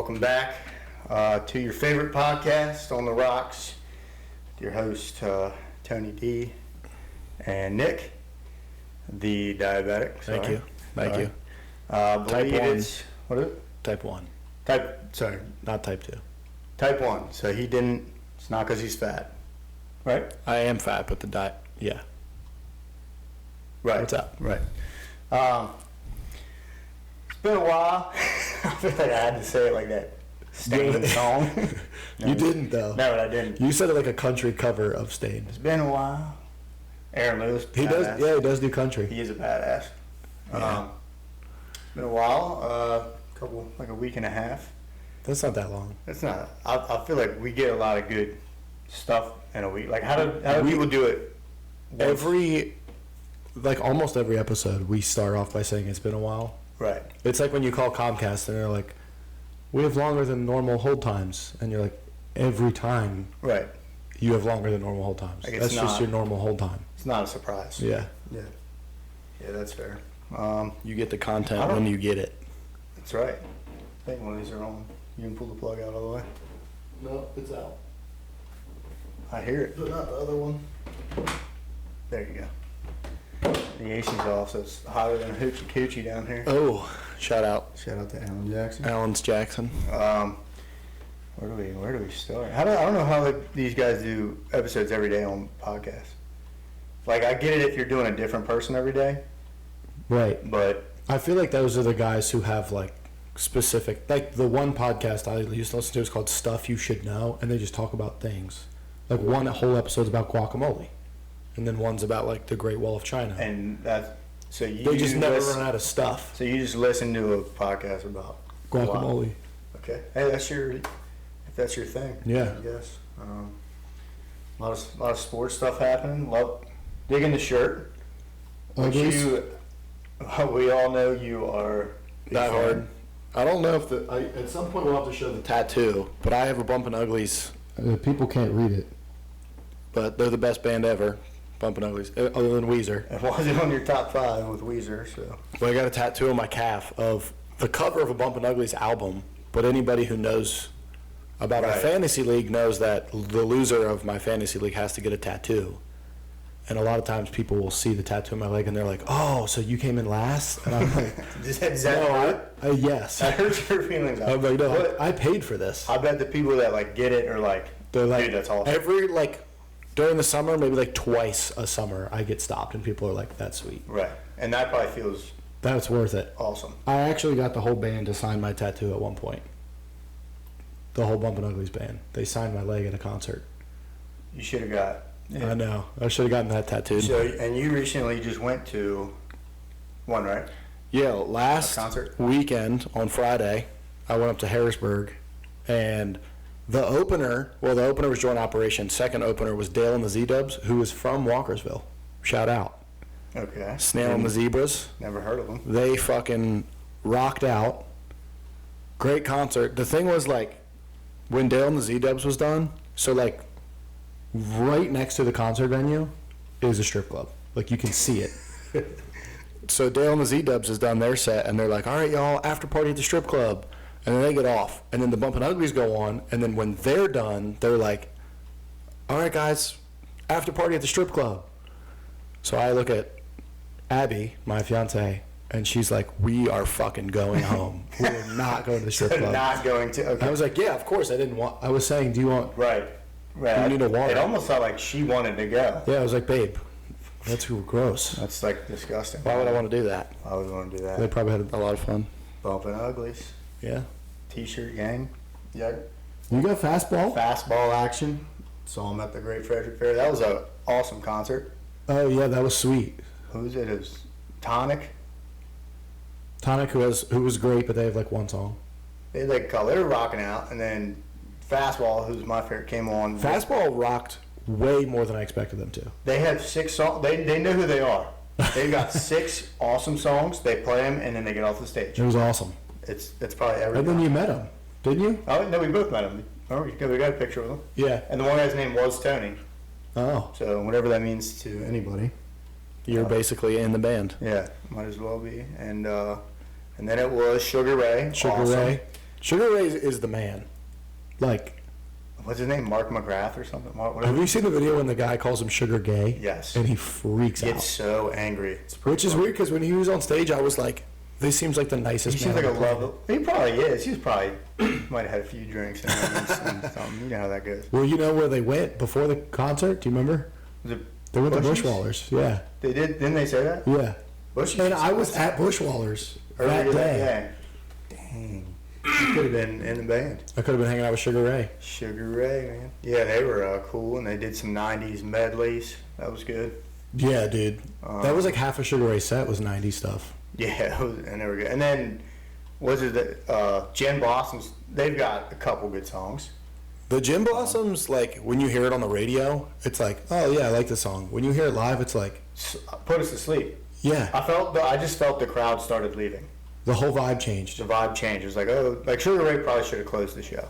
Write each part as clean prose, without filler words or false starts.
Welcome back to your favorite podcast on the Rocks. Your host, Tony D. and Nick, the diabetic. Thank you. Type 1. What is it? Type 1. Sorry. Not type 2. Type 1. So it's not because he's fat. Right? I am fat, but the diet, yeah. Right. What's up? Right. It's been a while. I feel like I had to say it like that. Stain song. No, You didn't, though. No, I didn't. You said it like a country cover of Stain. It's been a while. Aaron Lewis. He does, yeah, he does do country. He is a badass. Yeah. It's been a while. Like a week and a half. That's not that long. It's not. I feel like we get a lot of good stuff in a week. Like how do people do it? Almost every episode, we start off by saying it's been a while. Right. It's like when you call Comcast and they're like, we have longer than normal hold times. And you're like, every time Right. you have longer than normal hold times. Like That's just your normal hold time. It's not a surprise. Yeah. Yeah. Yeah, that's fair. You get the content when you get it. That's right. I think one of these are on. You can pull the plug out all the way. No, it's out. I hear it. But not the other one. There you go. The AC's off, so it's hotter than a hoochie coochie down here. Oh, shout out. Shout out to Alan Jackson. Alan's Jackson. Where do we start? I don't know how these guys do episodes every day on podcasts. Like, I get it if you're doing a different person every day, Right. but I feel like those are the guys who have like specific, like the one podcast I used to listen to is called Stuff You Should Know, and they just talk about things. Like one whole episode's about guacamole, and then one's about like the Great Wall of China. and that's so you They just never run out of stuff. So you just listen to a podcast about Guacamole. Okay, hey, if that's your thing. Yeah. I guess. A lot of sports stuff happening. Love digging the shirt. Which we all know you are That hard. I don't know if at some point we'll have to show the tattoo, but I have a Bumpin' Uglies. People can't read it. But they're the best band ever, Bumpin' Uglies, other than Weezer. It wasn't on your top 5 with Weezer, so. But I got a tattoo on my calf of the cover of a Bumpin' Uglies album. But anybody who knows about our Right. fantasy league knows that the loser of my fantasy league has to get a tattoo. And a lot of times people will see the tattoo on my leg and they're like, "Oh, so you came in last?" And I'm like, "Yes." I hurt your feelings. I'm like, "No, I paid for this." I bet the people that like get it are like, They're like, dude, that's awesome. every during the summer, maybe like twice a summer, I get stopped and people are like, "That's sweet." Right, and that probably feels That's worth it. awesome. I actually got the whole band to sign my tattoo at one point. The whole Bumpin' Uglies band. They signed my leg at a concert. You should have got. I know. I should have gotten that tattooed. So, and you recently just went to one, right? Yeah, last concert? weekend on Friday, I went up to Harrisburg, and the opener was Joint Operation. Second opener was Dale and the Z-Dubs, who was from Walkersville. Shout out. Okay. Snail and the Zebras. Never heard of them. They fucking rocked out. Great concert. The thing was, like, when Dale and the Z-Dubs was done, so, like, right next to the concert venue is a strip club. Like, you can see it. So Dale and the Z-Dubs has done their set, and they're like, "All right, y'all, after party at the strip club." And then they get off, and then the Bumpin' Uglies go on, and then when they're done, they're like, "All right, guys, after party at the strip club." So I look at Abby, my fiance, and she's like, "We are fucking going home. We are not going to the strip club." Not going to. Okay. I was like, "Yeah, of course." I was saying, "Do you want?" Right. You need a water. It almost felt like she wanted to go. Yeah, I was like, "Babe, that's gross. That's like disgusting. Why would I want to do that?" I would want to do They that. probably had a lot of fun. Bumpin' Uglies. Yeah. T-shirt gang. Yeah. You got fastball? Fastball action. Saw him at the Great Frederick Fair. That was an awesome concert. Oh yeah, that was sweet. Who's it? It was Tonic. Tonic, who was great, but they have like one song. They were rocking out, and then Fastball, who's my favorite, came on. Fastball rocked way more than I expected them to. They have 6 songs. They know who they are. They've got 6 awesome songs. They play them, and then they get off the stage. It was awesome. It's probably every. And then you met him, didn't you? Oh no, we both met him. Oh, we got a picture with him. Yeah. And the one guy's name was Tony. Oh. So whatever that means to anybody. You're basically in the band. Yeah, might as well be. And then it was Sugar Ray. Sugar awesome. Ray. Sugar Ray is the man. Like, What's his name? Mark McGrath or something? have you seen the video when the guy calls him Sugar Gay? Yes. And he freaks He gets out. so angry. It's pretty Which is funny. weird because when he was on stage, I was like, this seems like the nicest He man. seems like a on the planet. love. He probably is. He's probably might have had a few drinks and something. You know how that goes. Well, you know where they went before the concert? Do you remember? Was it They went to Bush-E's? Bushwallers. Yeah. They did. Didn't they say that? Yeah. Bush-E's And I was was at Bushwallers earlier that day. Dang. You could have been in the band. I could have been hanging out with Sugar Ray. Sugar Ray, man. Yeah, they were cool, and they did some '90s medleys. That was good. Yeah, dude. That was like half a Sugar Ray set was 90s stuff. Yeah, it was, and they were good. And then was it that Jen Blossom's? They've got a couple good songs. The Gin Blossoms, like, when you hear it on the radio, it's like, oh, yeah, I like this song. When you hear it live, it's like, Put Us to Sleep. yeah, I just felt the crowd started leaving. the whole vibe changed. The vibe changed. It was like, oh, like Sugar Ray probably should have closed the show.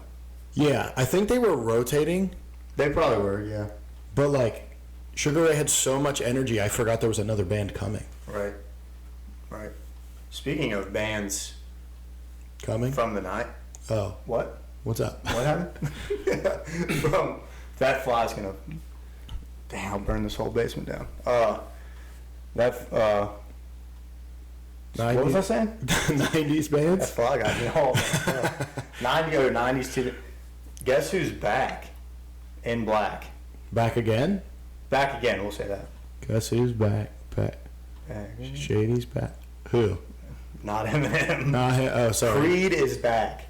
Yeah, I think they were rotating, They probably were, yeah. but, like, Sugar Ray had so much energy, I forgot there was another band coming. Right. Right. Speaking of bands Coming? from the night, Oh, what? what's up? What happened? From that fly's gonna. Damn, I'll burn this whole basement down. What was I saying? 90s That bands? fly got me all. 90s to. Guess who's back? In black. Back again? Back again. We'll say that. Guess who's back? Back. Back. Shady's back. Who? Not Eminem. Nah, oh, sorry. Creed is back.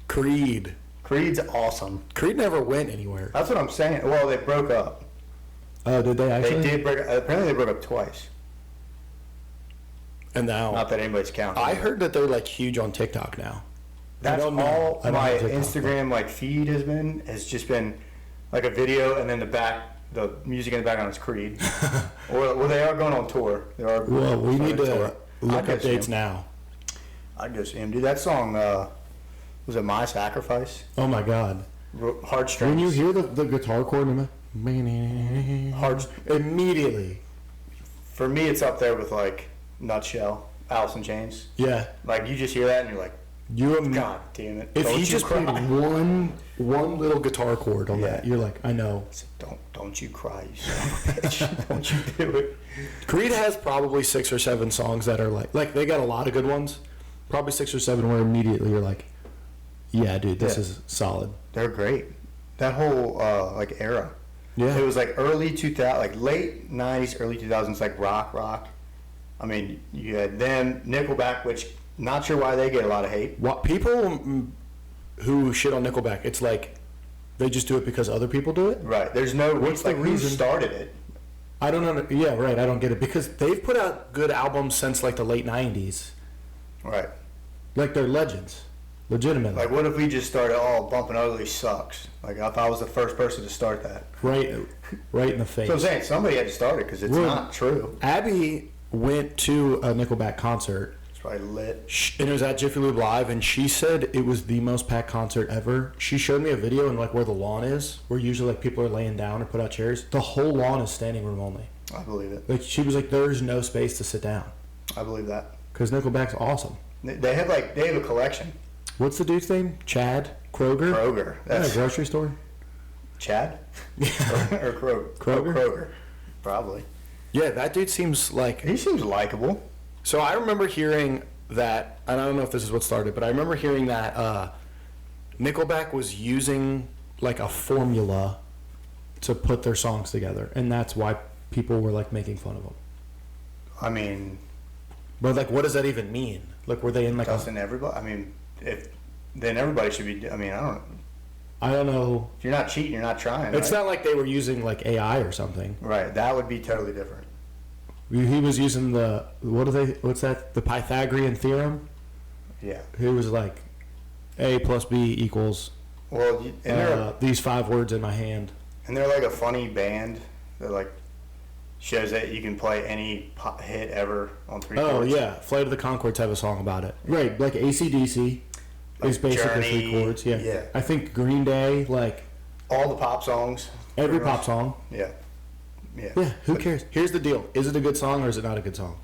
Creed. Creed's awesome. Creed never went anywhere. That's what I'm saying. Well, they broke up. Oh, did they actually? They did break. Apparently, they broke up twice. And now, Not that anybody's counting. I heard that they're like huge on TikTok now. That's I don't know. all I don't my have TikTok, Instagram like feed has just been like a video, and then the music in the background is Creed. Well, they are going on tour. They are. Well, we on need a to tour. look I'd go up see dates him. now. I'd go see him. Dude, that song was it "My Sacrifice"? Oh my God! Heartstrings. When you hear the guitar chord, Hearts. Immediately, For me, it's up there with like "Nutshell," Alice in Chains. yeah. Like you just hear that and you're like, God damn it! If Don't he you just cry. played one little guitar chord on that, Yeah. you're like, I know. Don't you cry, you son of a bitch! Don't you do it. Creed has probably 6 or 7 songs that are like they got a lot of good ones. Probably 6 or 7 where immediately you're like, yeah, dude, this Yeah. is solid. They're great. That whole like era. Yeah. It was like early 2000, like late 90s, early 2000s, like rock. I mean, you had them, Nickelback, which not sure why they get a lot of hate. What people who shit on Nickelback, it's like they just do it because other people do it. Right. There's no What's the like who reason? started it. I don't know. Yeah, right. I don't get it because they've put out good albums since like the late '90s. Right. Like they're legends, legitimately. Like what if we just started, oh, Bumpin' Ugly sucks. Like if I was the first person to start that. right in the face. So I'm saying somebody had to start it because it's Well, not true. Abby went to a Nickelback concert, It's probably lit. and it was at Jiffy Lube Live, and she said it was the most packed concert ever. She showed me a video and like where the lawn is, where usually like people are laying down or put out chairs. The whole lawn is standing room only. I believe it. Like she was like, there's no space to sit down I believe that. because Nickelback's awesome. They have a collection. What's the dude's name? Chad Kroger. Kroger. At a That's grocery store. Chad? or Kroger. Kroger? Kroger. Probably. Yeah, that dude seems like. He seems likable. So I remember hearing that, and I don't know if this is what started, but I remember hearing that Nickelback was using like a formula to put their songs together, and that's why people were like making fun of them. I mean, But like, what does that even mean? Like, were they in like doesn't everybody? I mean, then everybody should be. I mean, I don't know. if you're not cheating, you're not trying. It's right? not like they were using like AI or something. Right. That would be totally different. He was using what's that? The Pythagorean theorem. Yeah. He was like, A plus B equals Well, and these 5 words in my hand. they're like a funny band that like shows that you can play any hit ever on 3 Oh chords. yeah, Flight of the Conchords have a song about it. Right, like AC/DC Like is basically Journey, 3 chords. Yeah. yeah. I think Green Day, like All the pop songs. every pretty much. pop song. Yeah. Yeah. Yeah, who cares? Here's the deal: is it a good song or is it not a good song?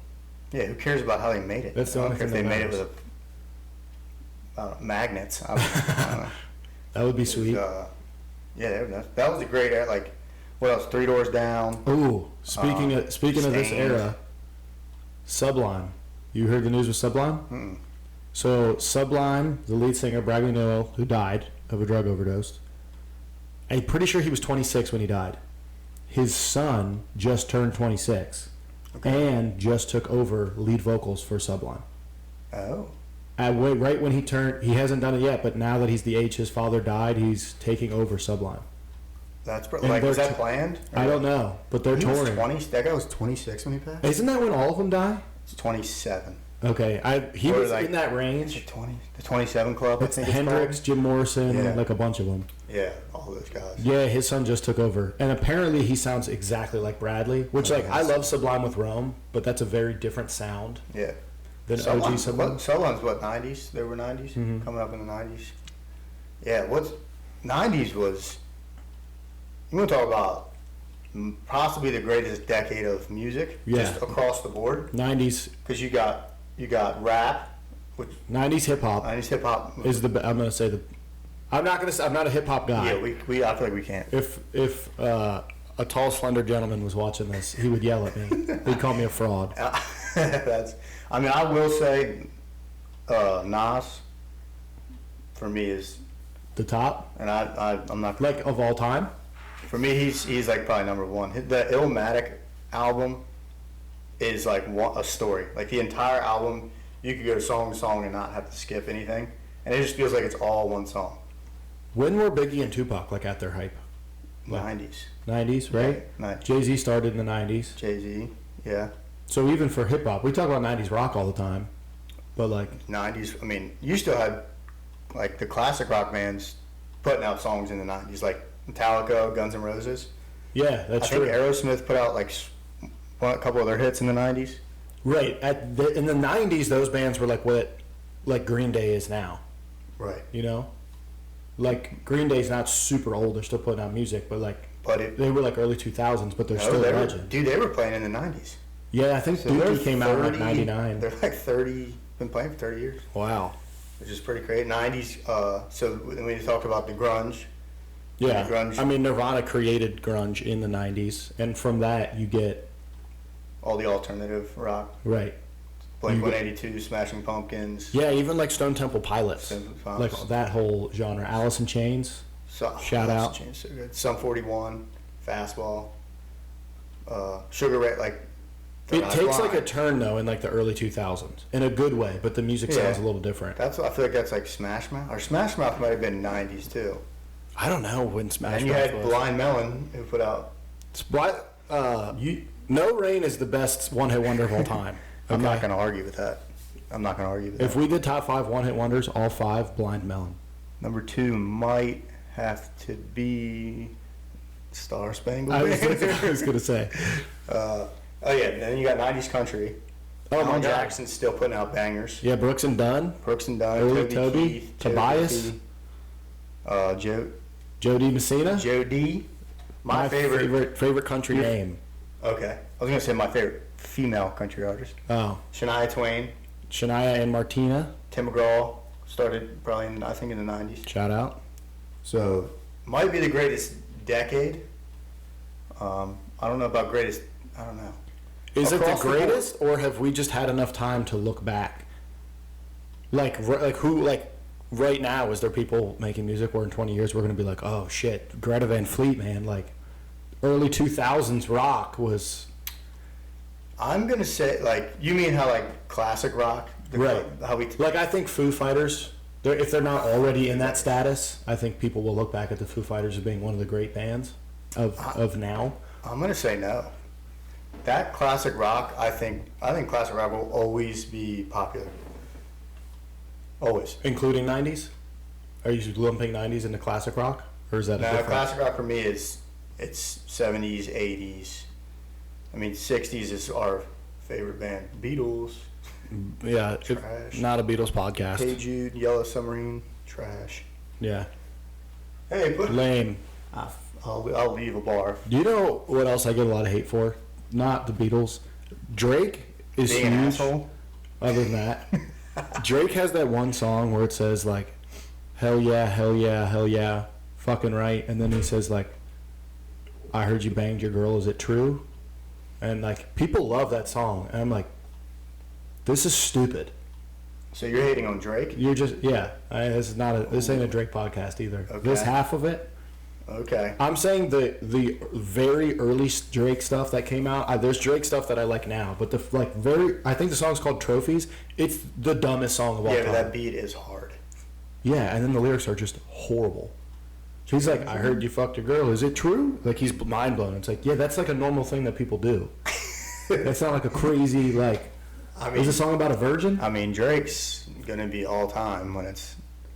Yeah. Who cares about how they made it? That's the I don't only care if they thing that made it with Magnets. I don't know. That would be sweet. Yeah, that was a great era. Like, what else? Three Doors Down. Ooh, speaking of this Stained. era, Sublime. You heard the news with Sublime? Mm-mm. So Sublime, the lead singer Bradley Nowell, who died of a drug overdose. I'm pretty sure he was 26 when he died. His son just turned 26 and just took over lead vocals for Sublime. Oh. Right when he hasn't done it yet, but now that he's the age his father died, he's taking over Sublime. That's And like, they're was that t- planned? I don't know, but they're He was touring. 20. That guy was 26 when he passed. Isn't that when all of them die? It's 27. Okay, he Or was like- in that It's range. the 20. The 27 Club. I It's think Hendrix, Jim Morrison, Yeah. like a bunch of them. It's called. Yeah, all those guys. Yeah, his son just took over, and apparently he sounds exactly like Bradley. Which, like, I love Sublime with Rome, but that's a very different sound Yeah. than OG Sublime. Sublime's what, 90s? They were 90s? Mhm. Coming up in the 90s. Yeah, 90s was, you want to talk about possibly the greatest decade of music, Yeah. just across the board. 90s, Because you got rap, which 90s hip hop 90s hip hop is the. I'm gonna say the. I'm not gonna say I'm not a hip hop guy. Yeah, we I feel like we can't. If a tall, slender gentleman was watching this, he would yell at me. He'd call me a fraud. I mean, I will say, Nas, for me is, The top, and I'm not. like of all time. For me, he's like probably number one. The Illmatic album is like a story. Like the entire album, you could go song to song and not have to skip anything, and it just feels like it's all one song. When were Biggie and Tupac like at their hype? 90s. 90s, right? Yeah, Jay-Z started in the 90s. Jay-Z, yeah. So even for hip hop, we talk about 90s rock all the time, but like 90s. I mean, you still had like the classic rock bands putting out songs in the 90s, like Metallica, Guns N' Roses. yeah, that's I think true. Aerosmith put out like a couple of their hits in the 90s. Right. In the 90s, those bands were like what like Green Day is now, Right. you know? Like Green Day's not super old, they're still putting out music, but like But they were like early 2000s, but they're still they were, legend. dude, they were playing in the 90s. Yeah, I think So they're Dookie came out in like 30 99. They're like 30, been playing for 30 years, Wow. which is pretty great. 90s, so when we talk about the grunge, Yeah. The grunge. I mean, Nirvana created grunge in the 90s, and from that you get all the alternative rock, right. Blink You get- 182, Smashing Pumpkins, Yeah, even like Stone Temple Pilots. Stone Temple Pilots. Like that whole genre. Alice in Chains. Shout out. Changed so good. Sum 41, Fastball, Sugar Ray, like. It Not takes like a Blind. turn though in like the early 2000s in a good way, but the music Yeah. sounds a little different. That's what I feel like. That's like Smash Mouth, or Smash Mouth might have been 90s too. I don't know when Smash And you Mouth had was. Blind Melon who put out. No Rain is the best one-hit wonder of all time. I'm not Okay? going to argue with that. I'm not going to argue with If that. we did top 5 one-hit wonders, all 5 Blind Melon. Number 2 might have to be Star Spangled I was Banner. gonna say. Oh yeah, then you got 90s country. Oh my Alan God. Jackson's still putting out bangers. Yeah, Brooks and Dunn, Brooks and Dunn, Early Toby Toby, Keith, Tobias? Joe D. Messina. Joe D. My favorite country Your- name. Okay, I was gonna say my favorite female country artist, Oh, Shania Twain. Shania and Martina. Tim McGraw started probably I think in the 90s. Shout out. So might be the greatest decade. I don't know about greatest. I don't know. Is it the Across the board. greatest, or have we just had enough time to look back? Like right now, is there people making music where in 20 years we're going to be like, oh shit, Greta Van Fleet, man, like early 2000s rock was I'm gonna say like you mean how like classic rock, Right. How we like, I think Foo Fighters, if they're not already in that status, I think people will look back at the Foo Fighters as being one of the great bands of now. I'm gonna say no. That classic rock, I think classic rock will always be popular. Always. Including 90s? Are you lumping 90s into classic rock? Or is that a Now, different? classic rock for me is it's 70s, 80s. I mean, 60s is our favorite band. Beatles, Yeah, Trash. not a Beatles podcast. Hey Jude, Yellow Submarine, trash. Yeah. Hey, put. Lame. I'll leave a bar. Do you know what else I get a lot of hate for? Not the Beatles. Drake is Being an huge. asshole. Other than that, Drake has that one song where it says like, hell yeah, fucking right. And then he says like, I heard you banged your girl, is it true? And like, people love that song. And I'm like, this is stupid. So you're hating on Drake? You're just, yeah. This ain't a Drake podcast either. Okay. This half of it. Okay. I'm saying the very early Drake stuff that came out. There's Drake stuff that I like now, but I think the song's called Trophies. It's the dumbest song of all Yeah, time. but that beat is hard. Yeah, and then the lyrics are just horrible. He's like, I heard you fucked a girl. Is it true? Like, he's mind blown. It's like, yeah, that's like a normal thing that people do. That's not like a crazy, like, is a song about a virgin? I mean, Drake's going to be all time when it's...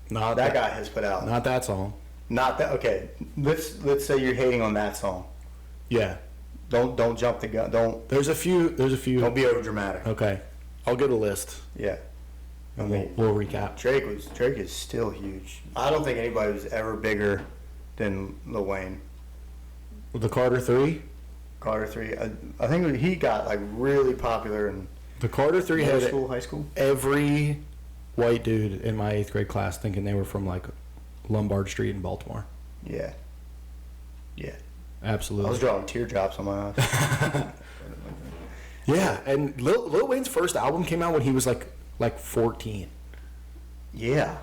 Not that guy has put out... Not that song. Not that... Okay, let's say you're hating on that song. Yeah. Don't jump the gun. There's a few... Don't be over dramatic. Okay. I'll get a list. Yeah. And we'll recap. Drake is still huge. I don't think anybody was ever bigger than Lil Wayne. The Carter 3? Carter 3. I think he got like really popular in The Carter 3 middle had school, high school. every white dude in my 8th grade class thinking they were from like Lombard Street in Baltimore. Yeah. Yeah. Absolutely. I was drawing teardrops on my eyes. Yeah, and Lil Wayne's first album came out when he was like 14. Yeah.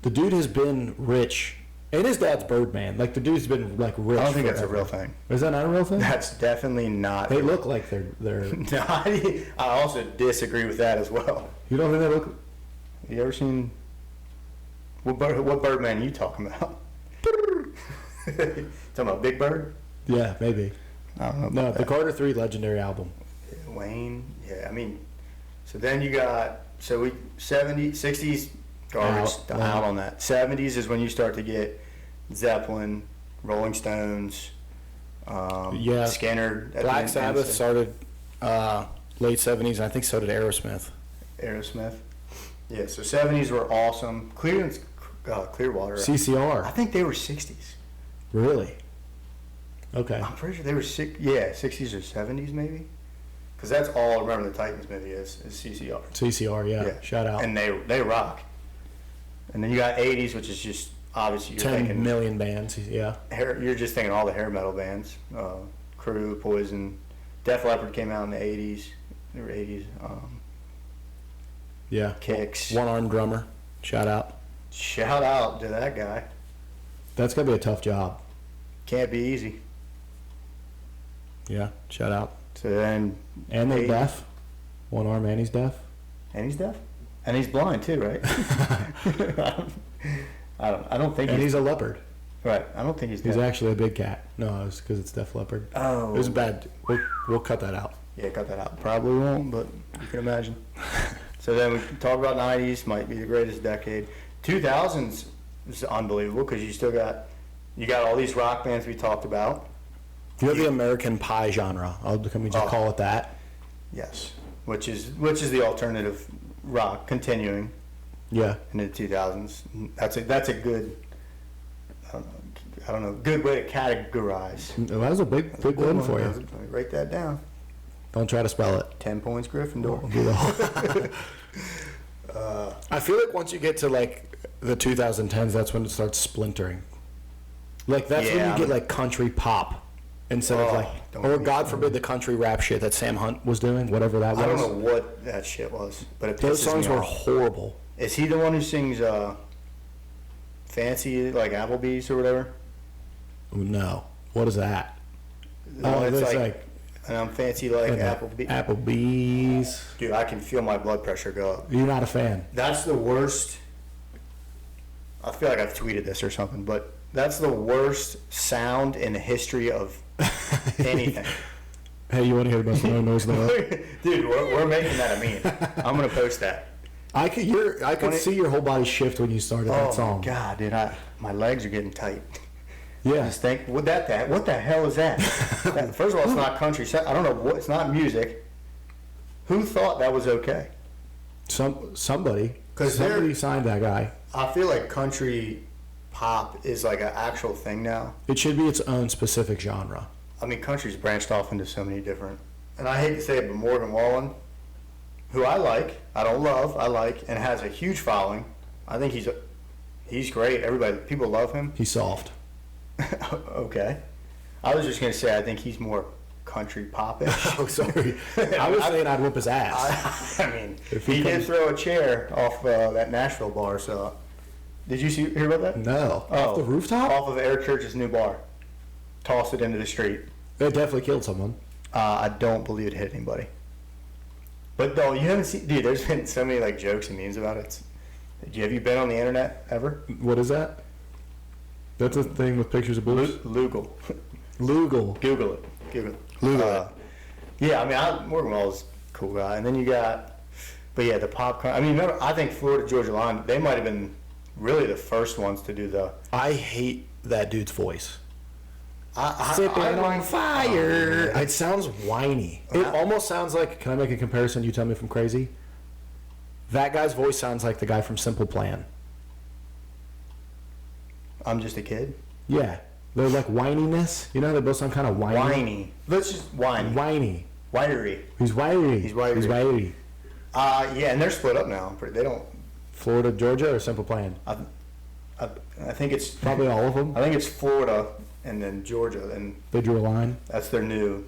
The dude has been rich, and his dad's Birdman. Like the dude's been like rich. I don't think that's a forever. real thing. Is that not a real thing? That's definitely not. They look like they're. No, I also disagree with that as well. You don't think they look? You ever seen what Birdman are you talking about? Talking about Big Bird? Yeah, maybe. I don't know. No, About the that. Carter 3 legendary album. Wayne, yeah. I mean, so then you got 70s, 60s garbage out on that. 70s is when you start to get Zeppelin, Rolling Stones, Yeah. Skinner. Black Sabbath started late 70s, and I think so did Aerosmith. Aerosmith. Yeah, so 70s were awesome. Clearwater. I CCR. think they were 60s. Really? Okay. I'm pretty sure they were 60s or 70s maybe. Because that's all I remember the Titans movie is CCR. CCR, yeah. Shout out. And they rock. And then you got 80s, which is just obviously you're 10 thinking million bands, yeah. you're just thinking all the hair metal bands. Crew, Poison, Def Leppard came out in the 80s. They were 80s. Yeah. Kicks. One-armed drummer. Shout out. Shout out to that guy. That's going to be a tough job. Can't be easy. Yeah. Shout out. So then, And they're 80s. deaf. One arm and he's deaf. And he's deaf, and he's blind too, right? I don't think. And he's a leopard. right. I don't think he's deaf. He's actually a big cat. No, it's because it's Def Leppard. Oh, It was bad. We'll cut that out. yeah, cut that out. Probably won't, but you can imagine. So then we can talk about 90s, might be the greatest decade. 2000s is unbelievable because you got all these rock bands we talked about. You have the American Pie genre. Can we just Oh. call it that? Yes, which is the alternative rock continuing Yeah. in the 2000s. That's a good. I don't know. Good way to categorize. That was a big win for you. Write that down. Don't try to spell it. 10 points, Gryffindor. I feel like once you get to like the 2010s, that's when it starts splintering. Like that's when Yeah. you get like country pop instead of Oh, like, don't or get me God started. forbid the country rap shit that Sam Hunt was doing, whatever that was. I don't know what that shit was, but it Those pisses songs me were off. horrible. Is he the one who sings "Fancy" like Applebee's or whatever? No. What is that? No, it's that's like, and I'm fancy like Applebee's. Applebee's. Dude, I can feel my blood pressure go up. You're not a fan. That's the worst. I feel like I've tweeted this or something, but that's the worst sound in the history of anything. Hey, you want to hear the most annoying noise in the world? Dude, we're making that a meme. I'm gonna post that. I could see your whole body shift when you started Oh that song. my god, dude! My legs are getting tight. Yeah. Just think, what the hell is that? First of all, it's not country. I don't know what. It's not music. Who thought that was okay? Somebody 'Cause signed that guy. I feel like country pop is like an actual thing now. It should be its own specific genre. I mean, country's branched off into so many different. And I hate to say it, but Morgan Wallen, who I like, I don't love, I like, and has a huge following. I think he's great. People love him. He's soft. Okay. I was just gonna say I think he's more country popish. Oh, sorry. I was saying I'd whip his ass. I mean, If he he did comes- throw a chair off that Nashville bar. So, did you hear about that? No. Oh, Off the rooftop? Off of Eric Church's new bar. Tossed it into the street. It definitely killed someone. I don't believe it hit anybody. But though you haven't seen, dude, there's been so many like jokes and memes about it. Have you been on the internet ever? What is that? That's a thing with pictures of boobs? Lugal. Lugal. Google it. Google it. Lugal. Yeah, I mean, Morgan Wallen's a cool guy. And then you got, but yeah, the popcorn. I mean, remember, I think Florida Georgia Line, they might have been really the first ones to do the. I hate that dude's voice. I Sipping on like- fire. Oh, It sounds whiny. It almost sounds like, can I make a comparison? You tell me if I'm crazy. That guy's voice sounds like the guy from Simple Plan. I'm just a kid. Yeah. They're like whininess. You know, they both sound kind of whiny. Whiny. Let's just whiny. Whiny. Winery. He's wiry. He's wiry. He's wiry. Yeah, and they're split up now. They don't. Florida, Georgia, or Simple Plan? I think it's. Probably all of them. I think it's Florida and then Georgia, and They drew a line. that's their new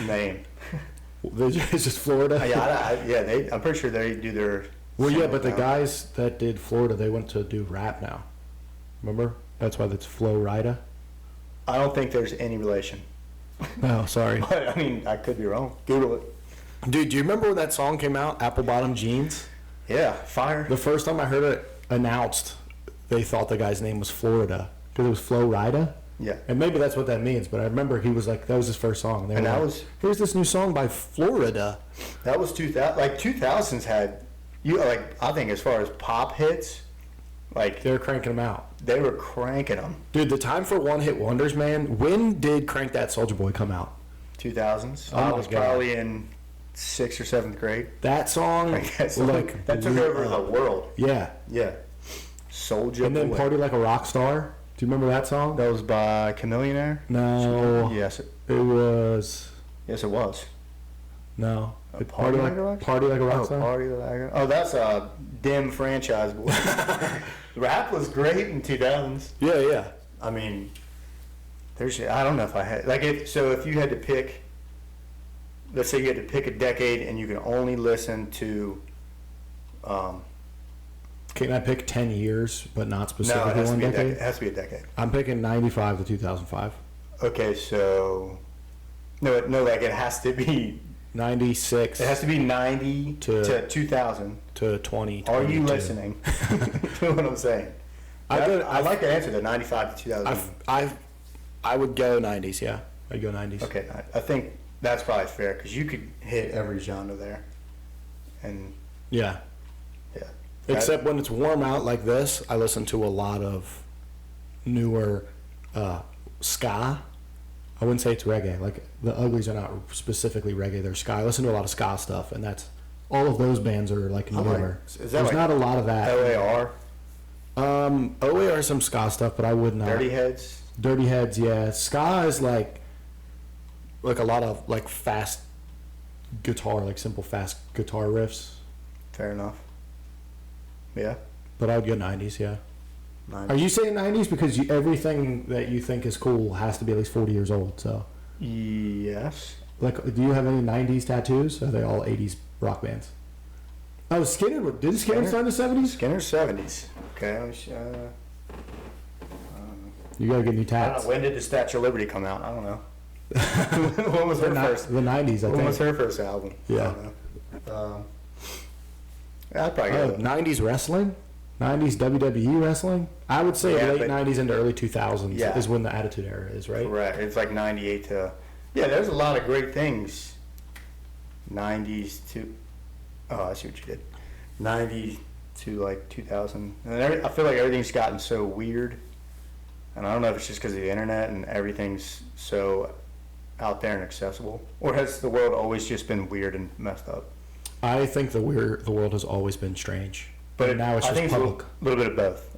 name. It's just Florida. I'm pretty sure they do their. Well, yeah, but the now. guys that did Florida, they went to do rap now. Remember? That's why it's Flo Rida. I don't think there's any relation. Oh, sorry. But I mean, I could be wrong. Google it. Dude, do you remember when that song came out, Apple Bottom Jeans? Yeah, fire. The first time I heard it announced, they thought the guy's name was Florida because it was Flo Rida. Yeah. And maybe that's what that means, but I remember he was like, that was his first song. They And were that like, was- here's this new song by Florida. That was 2000. Like 2000s had I think as far as pop hits, like They're cranking them out. they were cranking them. Dude, the time for one-hit wonders, man. When did Crank That Soulja Boy come out? 2000s. Oh I my was God. probably in 6th or 7th grade. That song, like, that took blew over the up. world. Yeah. Yeah. Soldier And then Boy. Party Like a Rock Star. Do you remember that song? That was by Chameleonaire. No. Yes, It was. yes, it was. No. Party Like a Rock Star? Party Like a Rock Star? Party Like a... Oh, that's a dim franchise, boy. Rap was great in 2000s. Yeah, yeah. I mean, I don't know if I had if you had to pick, let's say you had to pick a decade and you can only listen to, Can I pick 10 years, but not no, it specifically has to one be a decade. decade? It has to be a decade. I'm picking 95 to 2005. Okay, so no, like it has to be 96 it has to be 90 To- to 2000. to 20. Are you 22. listening to what I'm saying? I like the answer, the 95 to 2000. I would go 90s, yeah. I'd go 90s. Okay, I think that's probably fair because you could hit every genre there, and Yeah. yeah. Except when it's warm out like this, I listen to a lot of newer ska. I wouldn't say it's reggae. Like, the Uglies are not specifically reggae, they're ska. I listen to a lot of ska stuff, and that's all of those bands are like I'm newer. is that There's like not a lot of that. LAR, OAR some ska stuff, but I would not. Dirty Heads. Dirty Heads, yeah. Ska is like a lot of like fast guitar, like simple fast guitar riffs. Fair enough. Yeah. But I would go 90s, yeah. 90s. Are you saying 90s because everything that you think is cool has to be at least 40 years old? So, Yes. like, do you have any 90s tattoos? Or are they all 80s rock bands? Oh, Skinner. Didn't Skinner start in the 70s? Skinner 70s. Okay. You gotta get new I don't tats. know. When did the Statue of Liberty come out? I don't know. When was her first? The 90s, I When was think. her first album? Yeah. I don't know. I'd probably Oh, go. 90s wrestling? 90s WWE wrestling? I would say Yeah, late but- 90s into early 2000s Yeah. is when the Attitude Era is, right? Correct. It's like 98 to. Yeah, there's a lot of great things. 90s to. Oh, I see what you did. 90 to like 2000. And I feel like everything's gotten so weird. And I don't know if it's just because of the internet and everything's so out there and accessible. Or has the world always just been weird and messed up? I think the world has always been strange. But now it's I just think public. it's a little bit of both.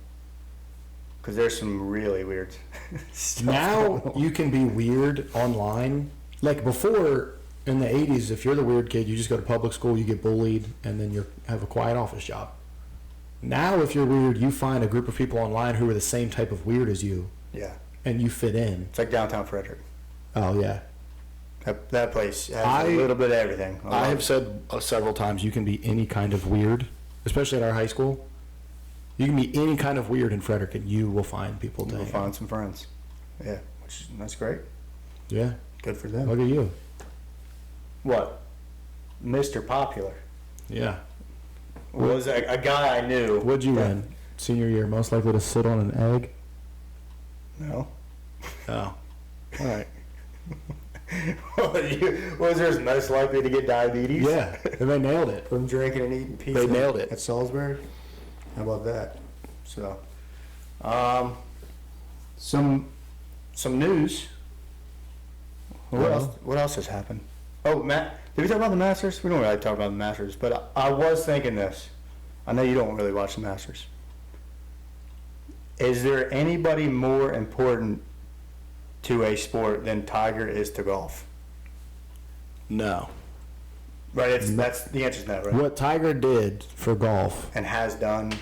Because there's some really weird stuff. Now going on. you can be weird online. Like before, in the 80s, if you're the weird kid, you just go to public school, you get bullied, and then you have a quiet office job. Now, if you're weird, you find a group of people online who are the same type of weird as you, Yeah. and you fit in. It's like downtown Frederick. Oh, yeah. That place has a little bit of everything. I have said several times you can be any kind of weird, especially at our high school. You can be any kind of weird in Frederick, and you will find people to We'll hang find out. some friends. Yeah, that's great. Yeah. Good for them. Look at you. What? Mr. Popular. Yeah. Was a guy I knew. What'd you win? Senior year, most likely to sit on an egg? No. Oh. All right. Was yours most likely to get diabetes? Yeah, and they nailed it. From drinking and eating pizza. They nailed it. At Salisbury? How about that? So, some news. What else has happened? Oh, Matt, did we talk about the Masters? We don't really talk about the Masters, but I was thinking this. I know you don't really watch the Masters. Is there anybody more important to a sport than Tiger is to golf? No. Right, that's the answer's no, right? What Tiger did for golf, And has done.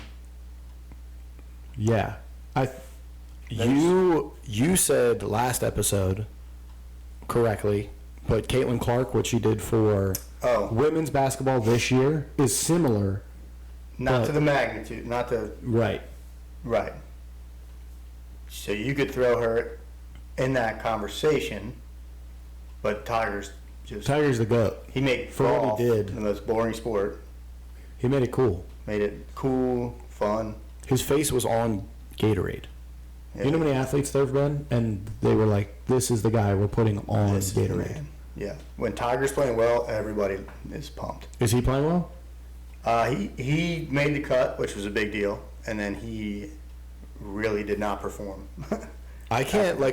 yeah. You said last episode correctly, but Caitlin Clark, what she did for women's basketball this year is similar. Not to the magnitude, not to. Right. Right. So you could throw her in that conversation, but Tiger's the GOAT. he made For what he golf did. the most boring sport. He made it cool. Made it cool, fun. His face was on Gatorade. Yeah. You know how many athletes there have been? And they were like, this is the guy we're putting on This is the Gatorade. man. Yeah. When Tiger's playing well, everybody is pumped. Is he playing well? He made the cut, which was a big deal, and then he really did not perform. I can't I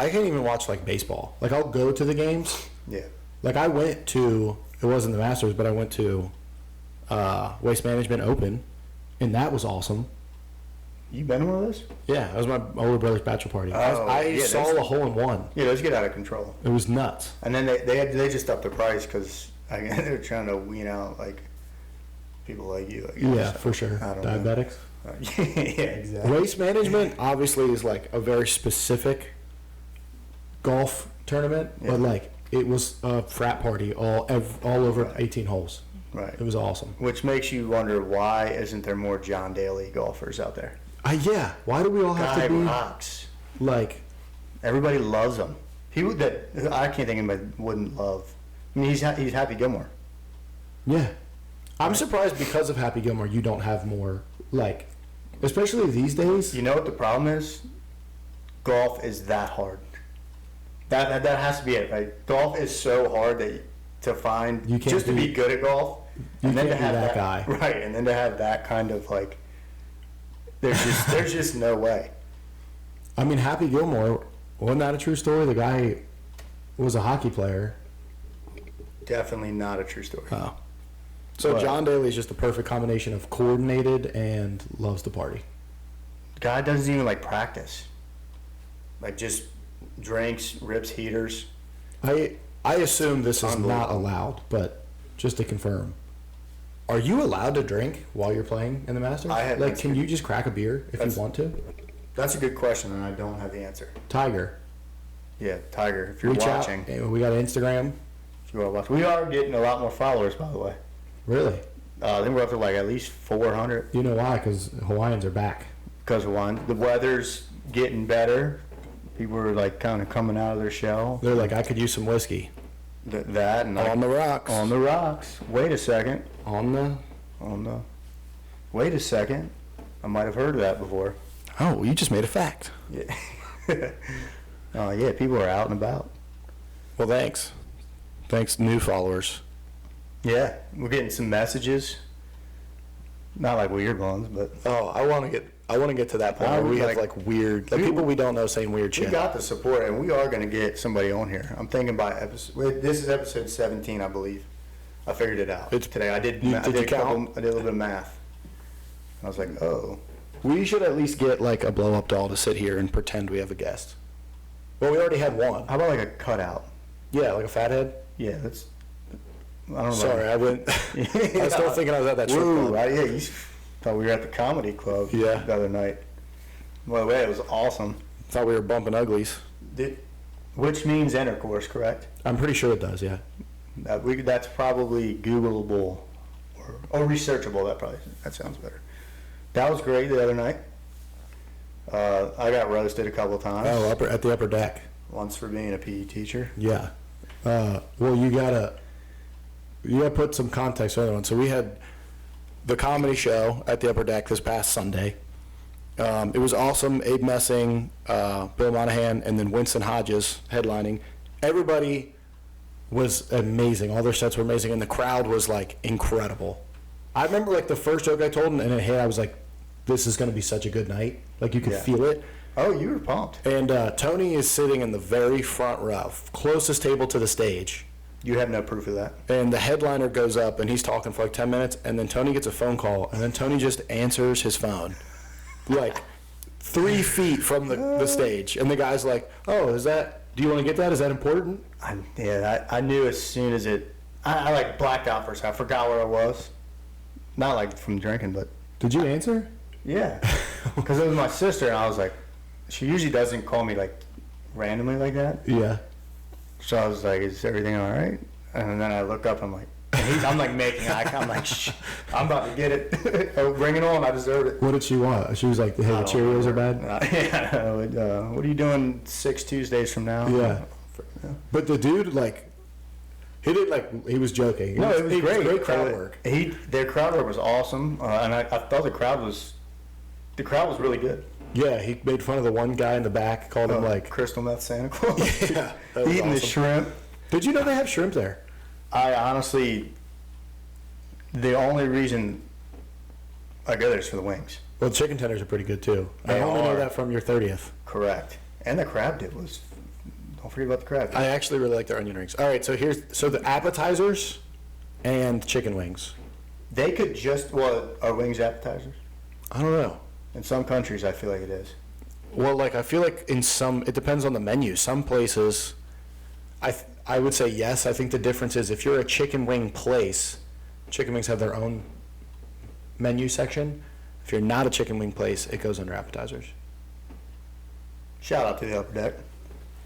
can't even watch like baseball. Like I'll go to the games. Yeah. Like I went to, it wasn't the Masters, but I went to Waste Management Open, and that was awesome. You been to one of those? Yeah, it was my older brother's bachelor party. I saw a hole in one. Yeah, those get out of control. It was nuts. And then they just upped the price because they're trying to wean out like people like you. I guess. Yeah, for sure. I don't know. Diabetics. Yeah, exactly. Waste Management obviously is like a very specific golf tournament, Yeah. but like it was a frat party all over 18 holes. Right. It was awesome. Which makes you wonder, why isn't there more John Daly golfers out there? Yeah. Why do we all have Guy to be rocks. like? Everybody loves him. People that I can't think of anybody wouldn't love. I mean, he's Happy Gilmore. Yeah. I'm surprised because of Happy Gilmore you don't have more like, especially these days. You know what the problem is? Golf is that hard. That has to be it, right? Golf is so hard that to find You can't just to be be- good at golf, you and then can't to be have that guy. right? And then to have that kind of like, there's just no way. I mean, Happy Gilmore, wasn't that a true story? The guy was a hockey player. Definitely not a true story. Oh. So But- John Daly is just the perfect combination of coordinated and loves to party. Guy doesn't even like practice. Like just drinks, rips heaters. I assume this is not Unbelievable. allowed, but just to confirm, are you allowed to drink while you're playing in the Masters? I have- Like, can you just crack a beer if That's- you want to? That's a good question, and I don't have the answer. Tiger, Yeah, Tiger, if you're reach watching, out. We got Instagram. if you are watching, we are getting a lot more followers, by the way. Really? I think we're up to like at least 400 You know why? Because Hawaiians are back. because of one. The weather's getting better. People are like kind of coming out of their shell. They're like, I could use some whiskey. That and On the rocks. on the rocks. Wait a second. On the. Wait a second. I might have heard of that before. Oh, you just made a fact. Yeah. Oh yeah, people are out and about. Well, thanks. Thanks, new followers. Yeah, we're getting some messages. Not like weird ones, but Oh, I want to get to that point I where we would have like- like weird, like we- people we don't know saying weird we shit. got the support, and we are going to get somebody on here. I'm thinking by episode. This is episode 17, I believe. I figured it out It's- today. I did. you- I did did you a couple. count? I did a little bit of math. I was like, oh, We should at least get like a blow up doll to sit here and pretend we have a guest. Well, we already had one. how about like a cutout? Yeah, like a fathead. Yeah, that's I don't know. Sorry, I went. I was still thinking I was at that strip Woo, club. right? Yeah, you thought we were at the comedy club Yeah. the other night. By the way, it was awesome. Thought we were bumping uglies. Which means intercourse, correct? I'm pretty sure it does. Yeah. That's probably Googleable or researchable. That sounds better. That was great the other night. I got roasted a couple times. Oh, at the upper deck. Once for being a PE teacher. Yeah. Well, you gotta put some context for everyone. So we had the comedy show at the upper deck this past Sunday. It was awesome. Abe Messing, Bill Monahan, and then Winston Hodges headlining. Everybody was amazing. All their sets were amazing, and the crowd was like incredible. I remember like the first joke I told, and in head I was like, "This is going to be such a good night." Like you could feel it. Oh, you were pumped. And Tony is sitting in the very front row, closest table to the stage. You have no proof of that. And the headliner goes up, and he's talking for like 10 minutes, and then Tony gets a phone call, and then Tony just answers his phone, like 3 feet from the stage. And the guy's like, "Oh, do you want to get that? Is that important?" I knew as soon as I like blacked out for a second. I forgot where I was. Not like from drinking, but. Did you answer? Yeah. Because it was my sister, and I was like, she usually doesn't call me like randomly like that. Yeah. So I was like, "Is everything all right?" And then I look up, I'm like, I'm like making eye contact. I'm like, "Shh, I'm about to get it. Oh, bring it on. I deserve it." What did she want? She was like, "Hey, the Cheerios are bad." Yeah. What are you doing 6 Tuesdays from now? Yeah. But the dude, like, he didn't like. He was joking. No, it was great. Great crowd work. Their crowd work was awesome, and I thought the crowd was really good. Yeah, he made fun of the one guy in the back, called him like crystal meth Santa Claus. Yeah, that was Eating the awesome. shrimp. Did you know they have shrimp there? I honestly, the only reason I go there is for the wings. Well, the chicken tenders are pretty good too. I They only know are. that from your 30th. Correct. And the crab dip was. Don't forget about the crab dip. I actually really like their onion rings. All right, so the appetizers and chicken wings. They could just are wings appetizers? I don't know. In some countries, I feel like it is. Well, like I feel like it depends on the menu. Some places, I would say yes. I think the difference is if you're a chicken wing place, chicken wings have their own menu section. If you're not a chicken wing place, it goes under appetizers. Shout out to the Upper Deck,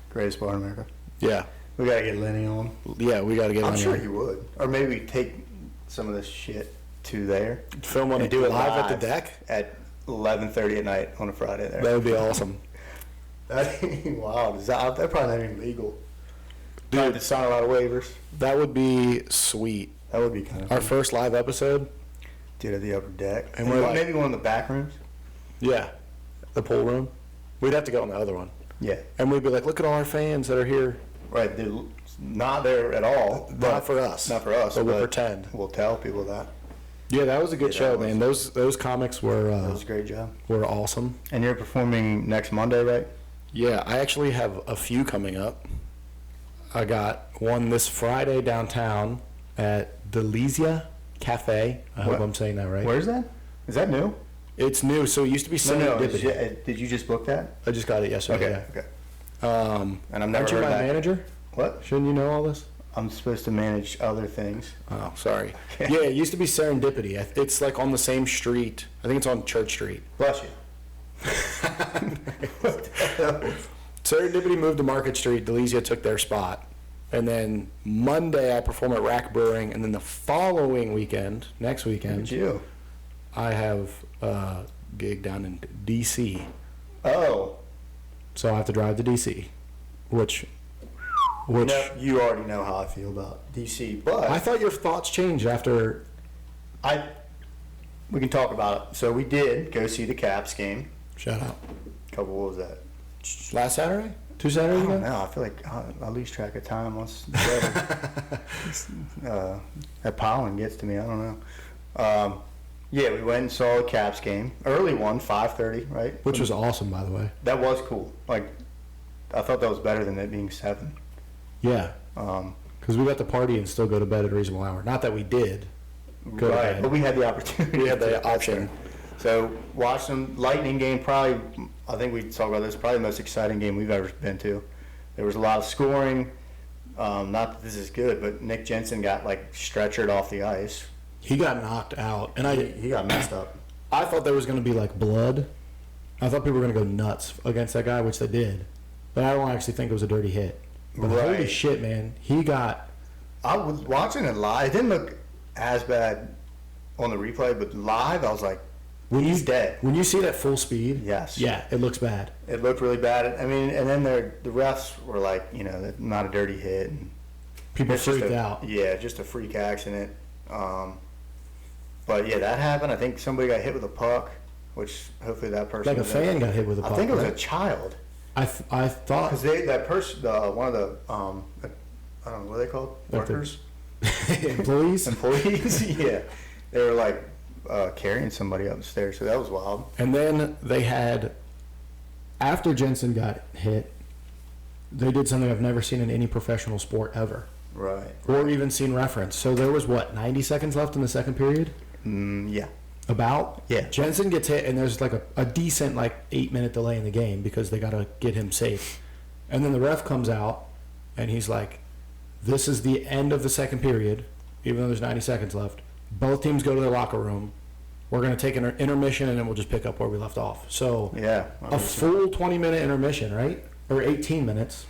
greatest bar in America. Yeah, We gotta get Lenny on. yeah, we got to get I'm on sure here. he would, or maybe take some of this shit to there. Film one and and do it live at the deck. at 11:30 at night on a Friday. There. That would be awesome. Wow, they're probably not even legal. Dude, to sign a lot of waivers. That would be sweet. That would be kind of Our fun. first live episode. Dude, at the Upper Deck, And we're like- maybe one of the back rooms. Yeah, the pool room. We'd have to go on the other one, Yeah, and we'd be like, "Look at all our fans that are here." right. They're not there at all. Not for us. Not for us. But we'll pretend. We'll tell people that. Yeah, that was a good Yeah, show, that man. Those comics were That was a great job. were awesome. And you're performing next Monday, right? Yeah, I actually have a few coming up. I got one this Friday downtown at Delizia Cafe. I hope What? I'm saying that right. Where's that? Is that new? It's new, so it used to be Serendipity. Did you just book that? I just got it yesterday. Okay. Yeah. And I've never Aren't you heard my that. manager? What? Shouldn't you know all this? I'm supposed to manage other things. Oh, sorry. Okay. Yeah, it used to be Serendipity. It's like on the same street. I think it's on Church Street. Bless you. What the hell? Serendipity moved to Market Street. Delizia took their spot. And then Monday, I perform at Rack Brewing. And then the following weekend, next Look weekend, at you. I have a gig down in D.C. Oh. So I have to drive to D.C., which No, you already know how I feel about DC, but I thought your thoughts changed after. we can talk about it. So we did go see the Caps game. Shout out. What was that? Last Saturday? 2 I Saturdays don't ago? know. I feel like I lose track of time once that pollen gets to me. I don't know. Yeah, we went and saw the Caps game. Early one, 5:30, right? Which was awesome, by the way. That was cool. Like, I thought that was better than it being 7. Yeah. Um, Because we got to party and still go to bed at a reasonable hour. Not that we did. Go to right, bed. but we had the opportunity. We had the to- option. So watched some Lightning game. Probably, I think we talked about this. Probably the most exciting game we've ever been to. There was a lot of scoring. Not that this is good, but Nick Jensen got like stretchered off the ice. He got knocked out, and He got messed up. I thought there was going to be like blood. I thought people were going to go nuts against that guy, which they did. But I don't actually think it was a dirty hit. But holy Right. shit, man. He got. I was watching it live. It didn't look as bad on the replay, but live, I was like, he's dead. When you see that full speed, Yes. yeah, it looks bad. It looked really bad. I mean, and then the refs were like, not a dirty hit. And People it's just freaked out. Yeah, just a freak accident. But yeah, that happened. I think somebody got hit with a puck, which hopefully that person. Like a was fan got hit with a puck. I think it was right? a child. I thought. Because that person, one of the, I don't know, what are they called? Like the- Workers? Employees. Employees? Yeah. They were like carrying somebody upstairs, so that was wild. And then they had, after Jensen got hit, they did something I've never seen in any professional sport ever, Right. or even seen reference. So there was, 90 seconds left in the second period? Yeah. About? Yeah. Jensen gets hit, and there's like a decent 8-minute delay in the game because they got to get him safe. And then the ref comes out, and he's like, this is the end of the second period, even though there's 90 seconds left. Both teams go to their locker room. We're going to take an intermission, and then we'll just pick up where we left off. So Yeah. a full 20-minute intermission, right? Or 18 minutes.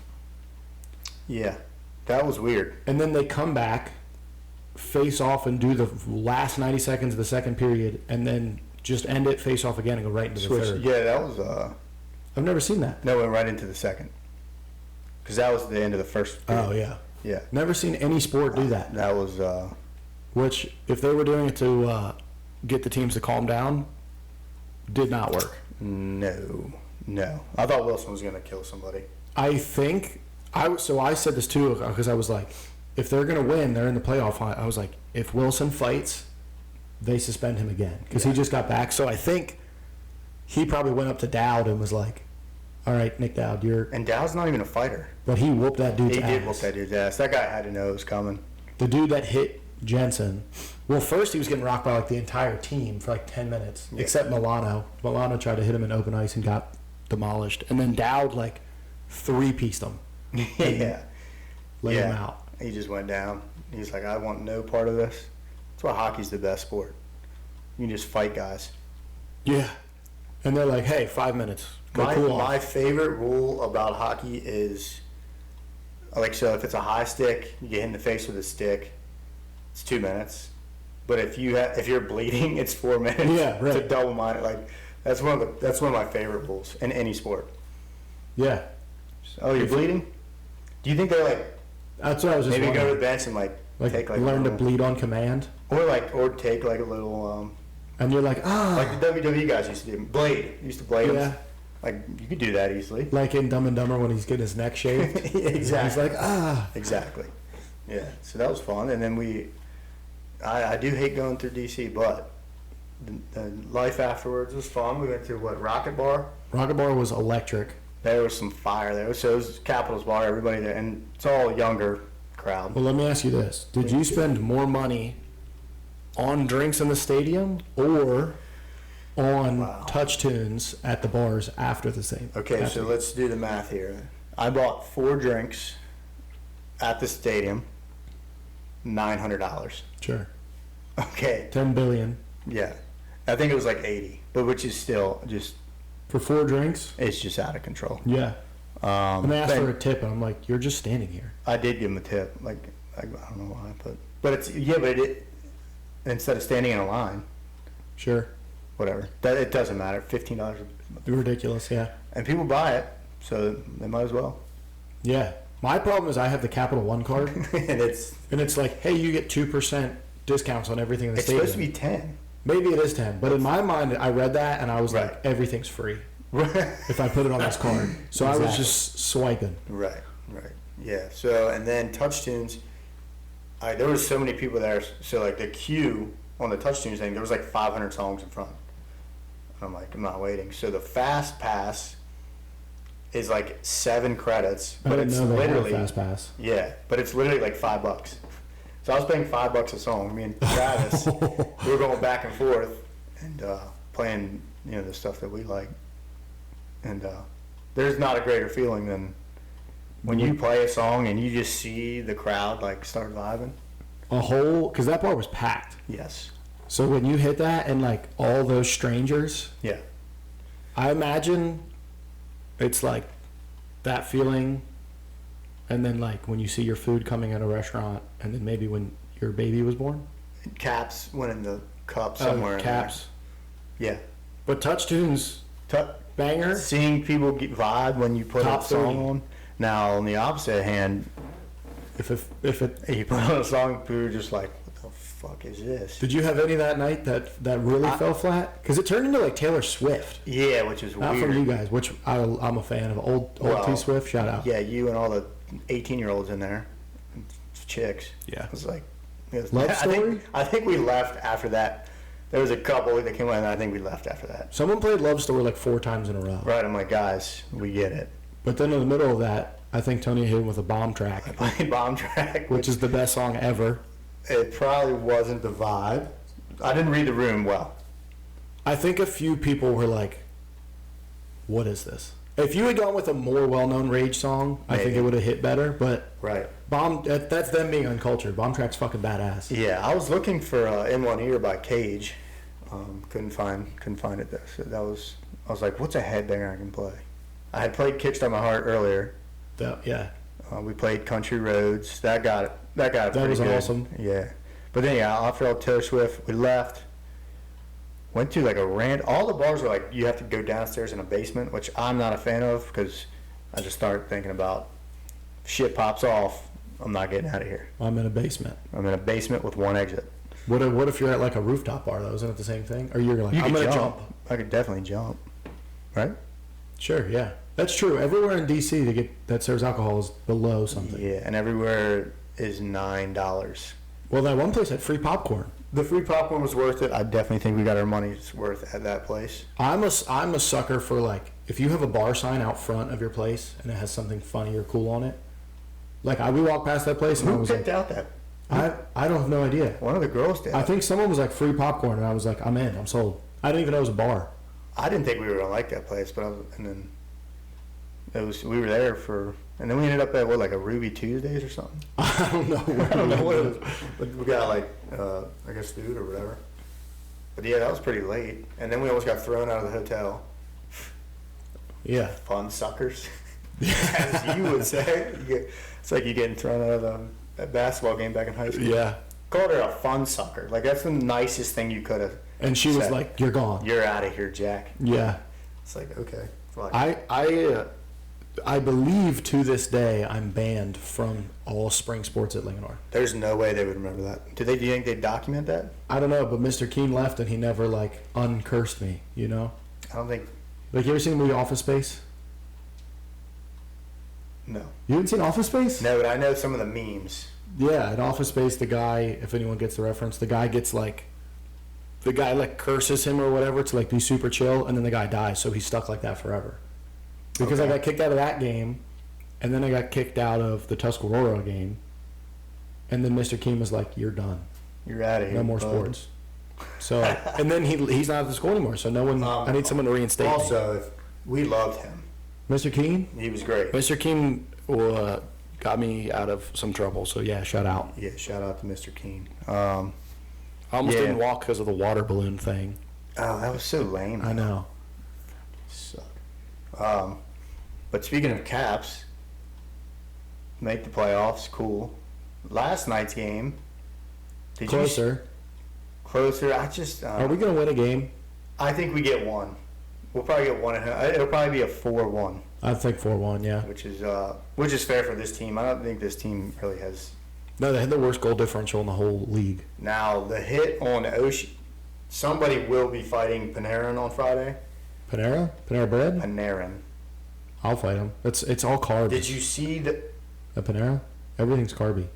Yeah. That was weird. And then they come back, face off, and do the last 90 seconds of the second period, and then just end it, face off again, and go right into the Switch. third. Yeah, that was, I've never seen that. no, went right into the second. Because that was the end of the first period. Oh, yeah. Yeah. Never seen any sport do that. That was, Which, if they were doing it to get the teams to calm down, did not work. no. I thought Wilson was going to kill somebody. I think I said this too because I was like, if they're gonna win, they're in the playoff hunt. I was like, if Wilson fights, they suspend him again because he just got back. So I think he probably went up to Dowd and was like, "All right, Nick Dowd, you're." And Dowd's not even a fighter. But he whooped that dude's He ass. did whoop that dude's ass. That guy had to know it was coming. The dude that hit Jensen. Well, first he was getting rocked by the entire team for 10 minutes, Yeah. except Milano. Milano tried to hit him in open ice and got demolished. And then Dowd three-pieced him. Yeah. Laid him out. He just went down. He's like, I want no part of this. That's why hockey's the best sport. You can just fight guys. Yeah. And they're like, hey, 5 minutes. Go cool My off. favorite rule about hockey is, so if it's a high stick, you get hit in the face with a stick, it's 2 minutes. But if you're bleeding, it's 4 minutes. Yeah, right. To double mine. That's one of my favorite rules in any sport. Yeah. Oh, you're bleeding? Do you think they're That's what I was just maybe go to wondering. the bench and take learn a to little, bleed on command. or take a little And you're like, like the WWE guys used to do. Used to blade Yeah. them. You could do that easily. Like in Dumb and Dumber when he's getting his neck shaved. Exactly. He's like, Exactly. Yeah. So that was fun. And then I do hate going through DC, but the life afterwards was fun. We went to Rocket Bar. Rocket Bar was electric. There was some fire there. So it was Capitals Bar, everybody there. And it's all a younger crowd. Well, let me ask you this. Did you spend more money on drinks in the stadium or on touch tunes at the bars after the same? Okay, so let's do the math here. I bought 4 drinks at the stadium, $900. Sure. Okay, 10 billion. yeah. I think it was 80, but which is still just, For 4 drinks? it's just out of control. Yeah. And they asked then for a tip, and I'm like, you're just standing here. I did give him a tip. I don't know why, but it instead of standing in a line, Sure. whatever. It doesn't matter. $15, Ridiculous, yeah. and people buy it, so they might as well. Yeah. My problem is I have the Capital One card, And it's and it's like, hey, you get 2% discounts on everything in the it's stadium. supposed to be 10. Maybe it is 10, but in my mind, I read that and I was Right. like, everything's free if I put it on this card. So I was Exactly. just swiping. Right. Yeah. So, and then touch tunes, there was so many people there. So the queue on the touch tunes thing, there was 500 songs in front. And I'm like, I'm not waiting. So the fast pass is 7 credits, I but didn't it's know they had a literally fast pass. yeah, but it's literally $5. So I was paying $5 a song. Me and Travis, we were going back and forth and playing the stuff that we like. And there's not a greater feeling than When you play a song and you just see the crowd like start vibing. Because that bar was packed. Yes. So when you hit that and like all those strangers, Yeah. I imagine it's like that feeling, and then like when you see your food coming at a restaurant, and then maybe when your baby was born. Caps winning the cup somewhere. Caps. In there. Yeah. But Touch Tunes, banger. Seeing people get vibe when you put Top a song 30. on. Now, on the opposite hand, If it you put on a song, people are just like, what the fuck is this? did you have any that night that really fell flat? Because it turned into like Taylor Swift. Yeah, which is Not weird. from you guys, which I'm a fan of. Old Well, T Swift, shout out. Yeah, you and all the 18-year-olds in there, chicks. Yeah. It was like, Love I Story? I think we left after that. There was a couple that came on, and I think we left after that. Someone played Love Story like 4 times in a row. Right, I'm like, guys, we get it. But then in the middle of that, I think Tony hit him with a bomb track, I played Bomb Track, which is the best song ever. it probably wasn't the vibe. I didn't read the room well. I think a few people were like, what is this? If you had gone with a more well-known Rage song, I think Maybe. it would have hit better. But Right. that's them being uncultured. Bomb Track's fucking badass. Yeah, I was looking for In One Ear by Cage. Couldn't find it though. So I was like, what's a headbanger I can play? I had played Kickstart My Heart earlier. Yeah. We played Country Roads. That got it. That That was good. awesome. Yeah, but then after all Taylor Swift, we left. Went to like a all the bars were like you have to go downstairs in a basement, which I'm not a fan of because I just started thinking about shit pops off. I'm not getting out of here. I'm in a basement. I'm in a basement with one exit. What if you're at like a rooftop bar though? Isn't it the same thing? Or you're like, You I'm could gonna jump. jump. I could definitely jump. Right? Sure, yeah. That's true. Everywhere in DC that serves alcohol is below something. Yeah, and everywhere is $9. Well, that one place had free popcorn. The free popcorn was worth it. I definitely think we got our money's worth at that place. I'm a sucker for like if you have a bar sign out front of your place and it has something funny or cool on it. Like we walked past that place and I Who was picked like, out that? I don't have no idea. One of the girls did. I think someone was like free popcorn and I was like, I'm in, I'm sold. I didn't even know it was a bar. I didn't think we were gonna like that place, but we were there and then we ended up at like a Ruby Tuesdays or something. I don't know. I don't know what it was, but we got like I guess food or whatever. But yeah, that was pretty late, and then we almost got thrown out of the hotel. Yeah. Fun suckers, as you would say. It's like you getting thrown out of a basketball game back in high school. Yeah. Called her a fun sucker. Like that's the nicest thing you could have. And she was said. like, "You're gone." You're out of here, Jack. Yeah. It's like okay. Fuck. I believe to this day I'm banned from all spring sports at Linganore. There's no way they would remember that. Do you think they document that? I don't know, but Mr. Keene left and he never like uncursed me, you know? I don't think. Like you ever seen the movie Office Space? No. You haven't seen Office Space? No, but I know some of the memes. Yeah, in Office Space the guy, if anyone gets the reference, the guy curses him or whatever to like be super chill and then the guy dies, so he's stuck like that forever. Because Okay. I got kicked out of that game, and then I got kicked out of the Tuscarora game, and then Mr. Keene was like, "You're done. You're out of here. No more bud." sports." So, and then he's not at the school anymore. So no one. I need someone to reinstate me. Also, we loved him. Mr. Keene. He was great. Mr. Keene got me out of some trouble. So yeah, shout out. Yeah, shout out to Mr. Keene. I almost Yeah. didn't walk because of the water balloon thing. Oh, that was so lame. I know. Suck. But speaking of Caps, make the playoffs, cool. Last night's game. Did Closer. Closer. I just. Are we gonna win a game? I think we get one. We'll probably get one. It'll probably be a 4-1, I think 4-1. Yeah. which is fair for this team. I don't think this team really has. No, they had the worst goal differential in the whole league. Now the hit on Oshie. Somebody will be fighting Panarin on Friday. Panera Bread. Panarin. I'll fight him. It's all carbs. Did you see the? At Panera? Everything's carby.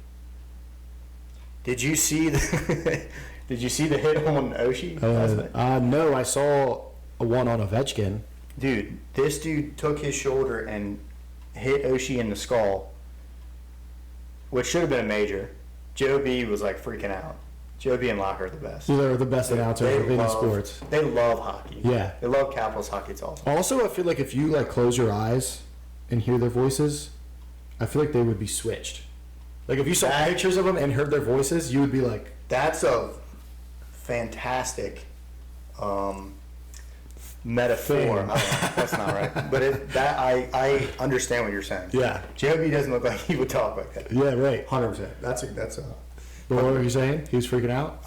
Did you see the? Did you see the hit on Oshie last night? No, I saw a one on Ovechkin. Dude, this dude took his shoulder and hit Oshie in the skull, which should have been a major. Joe B was like freaking out. Joe B and Locker are the best. They're the best announcers in love, sports. They love hockey. Yeah. They love Capitals hockey. It's awesome. Also, I feel like if you like close your eyes and hear their voices, I feel like they would be switched. Like if you saw That- pictures of them and heard their voices, you would be like, That's a fantastic metaphor. Thing. That's not right. But I understand what you're saying. yeah, JOB doesn't look like he would talk like that. yeah, right. 100%. That's a. But what were you saying? He was freaking out.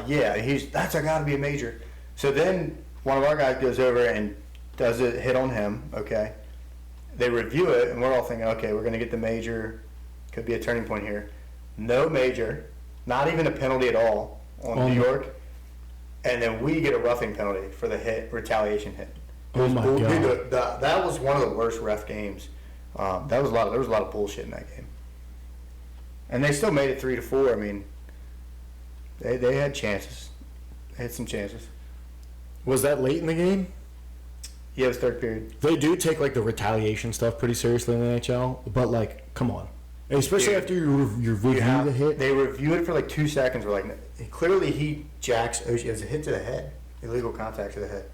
Yeah, that's got to be a major. So then one of our guys goes over and does a hit on him. Okay, they review it, and we're all thinking, okay, we're gonna get the major. Could be a turning point here. No major, not even a penalty at all on New York, and then we get a roughing penalty for the retaliation hit. Oh my God. That was one of the worst ref games. There was a lot of bullshit in that game, and they still made it 3-4. I mean, they had chances. They had some chances. Was that late in the game? Yeah, it was third period. They do take like the retaliation stuff pretty seriously in the NHL, but like, come on, especially Dude, after you review the hit. They reviewed it for like 2 seconds. We're like, clearly he jacks Oshie. It was a hit to the head, illegal contact to the head.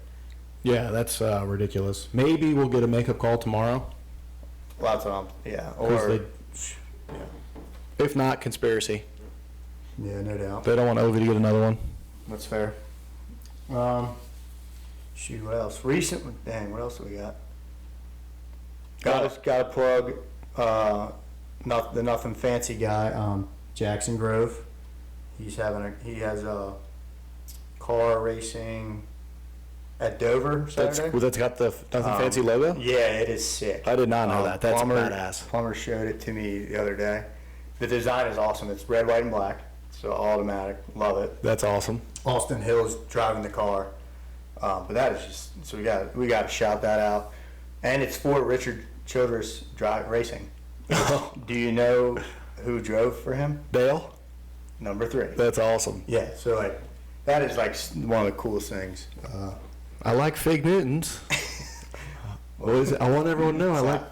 Yeah, that's ridiculous. Maybe we'll get a makeup call tomorrow. Lots of yeah. 'Cause Or they- If not, conspiracy. yeah, no doubt. They don't want Ovi to get another one. That's fair. Shoot, what else? Recently, dang, what else do we got? Got to plug. The nothing fancy guy, Jackson Grove. He has a car racing at Dover Saturday. That's got the nothing fancy logo. Yeah, it is sick. I did not know that. That's Plumber, badass. Plumber showed it to me the other day. The design is awesome. It's red, white, and black. So automatic. Love it. That's awesome. Austin Hill's driving the car. But that is just, so we got to shout that out. And it's for Richard Childress racing. Do you know who drove for him? Dale. Number 3. That's awesome. Yeah, so like that is like one of the coolest things. I like Fig Newtons. What is it? I want everyone to know I like.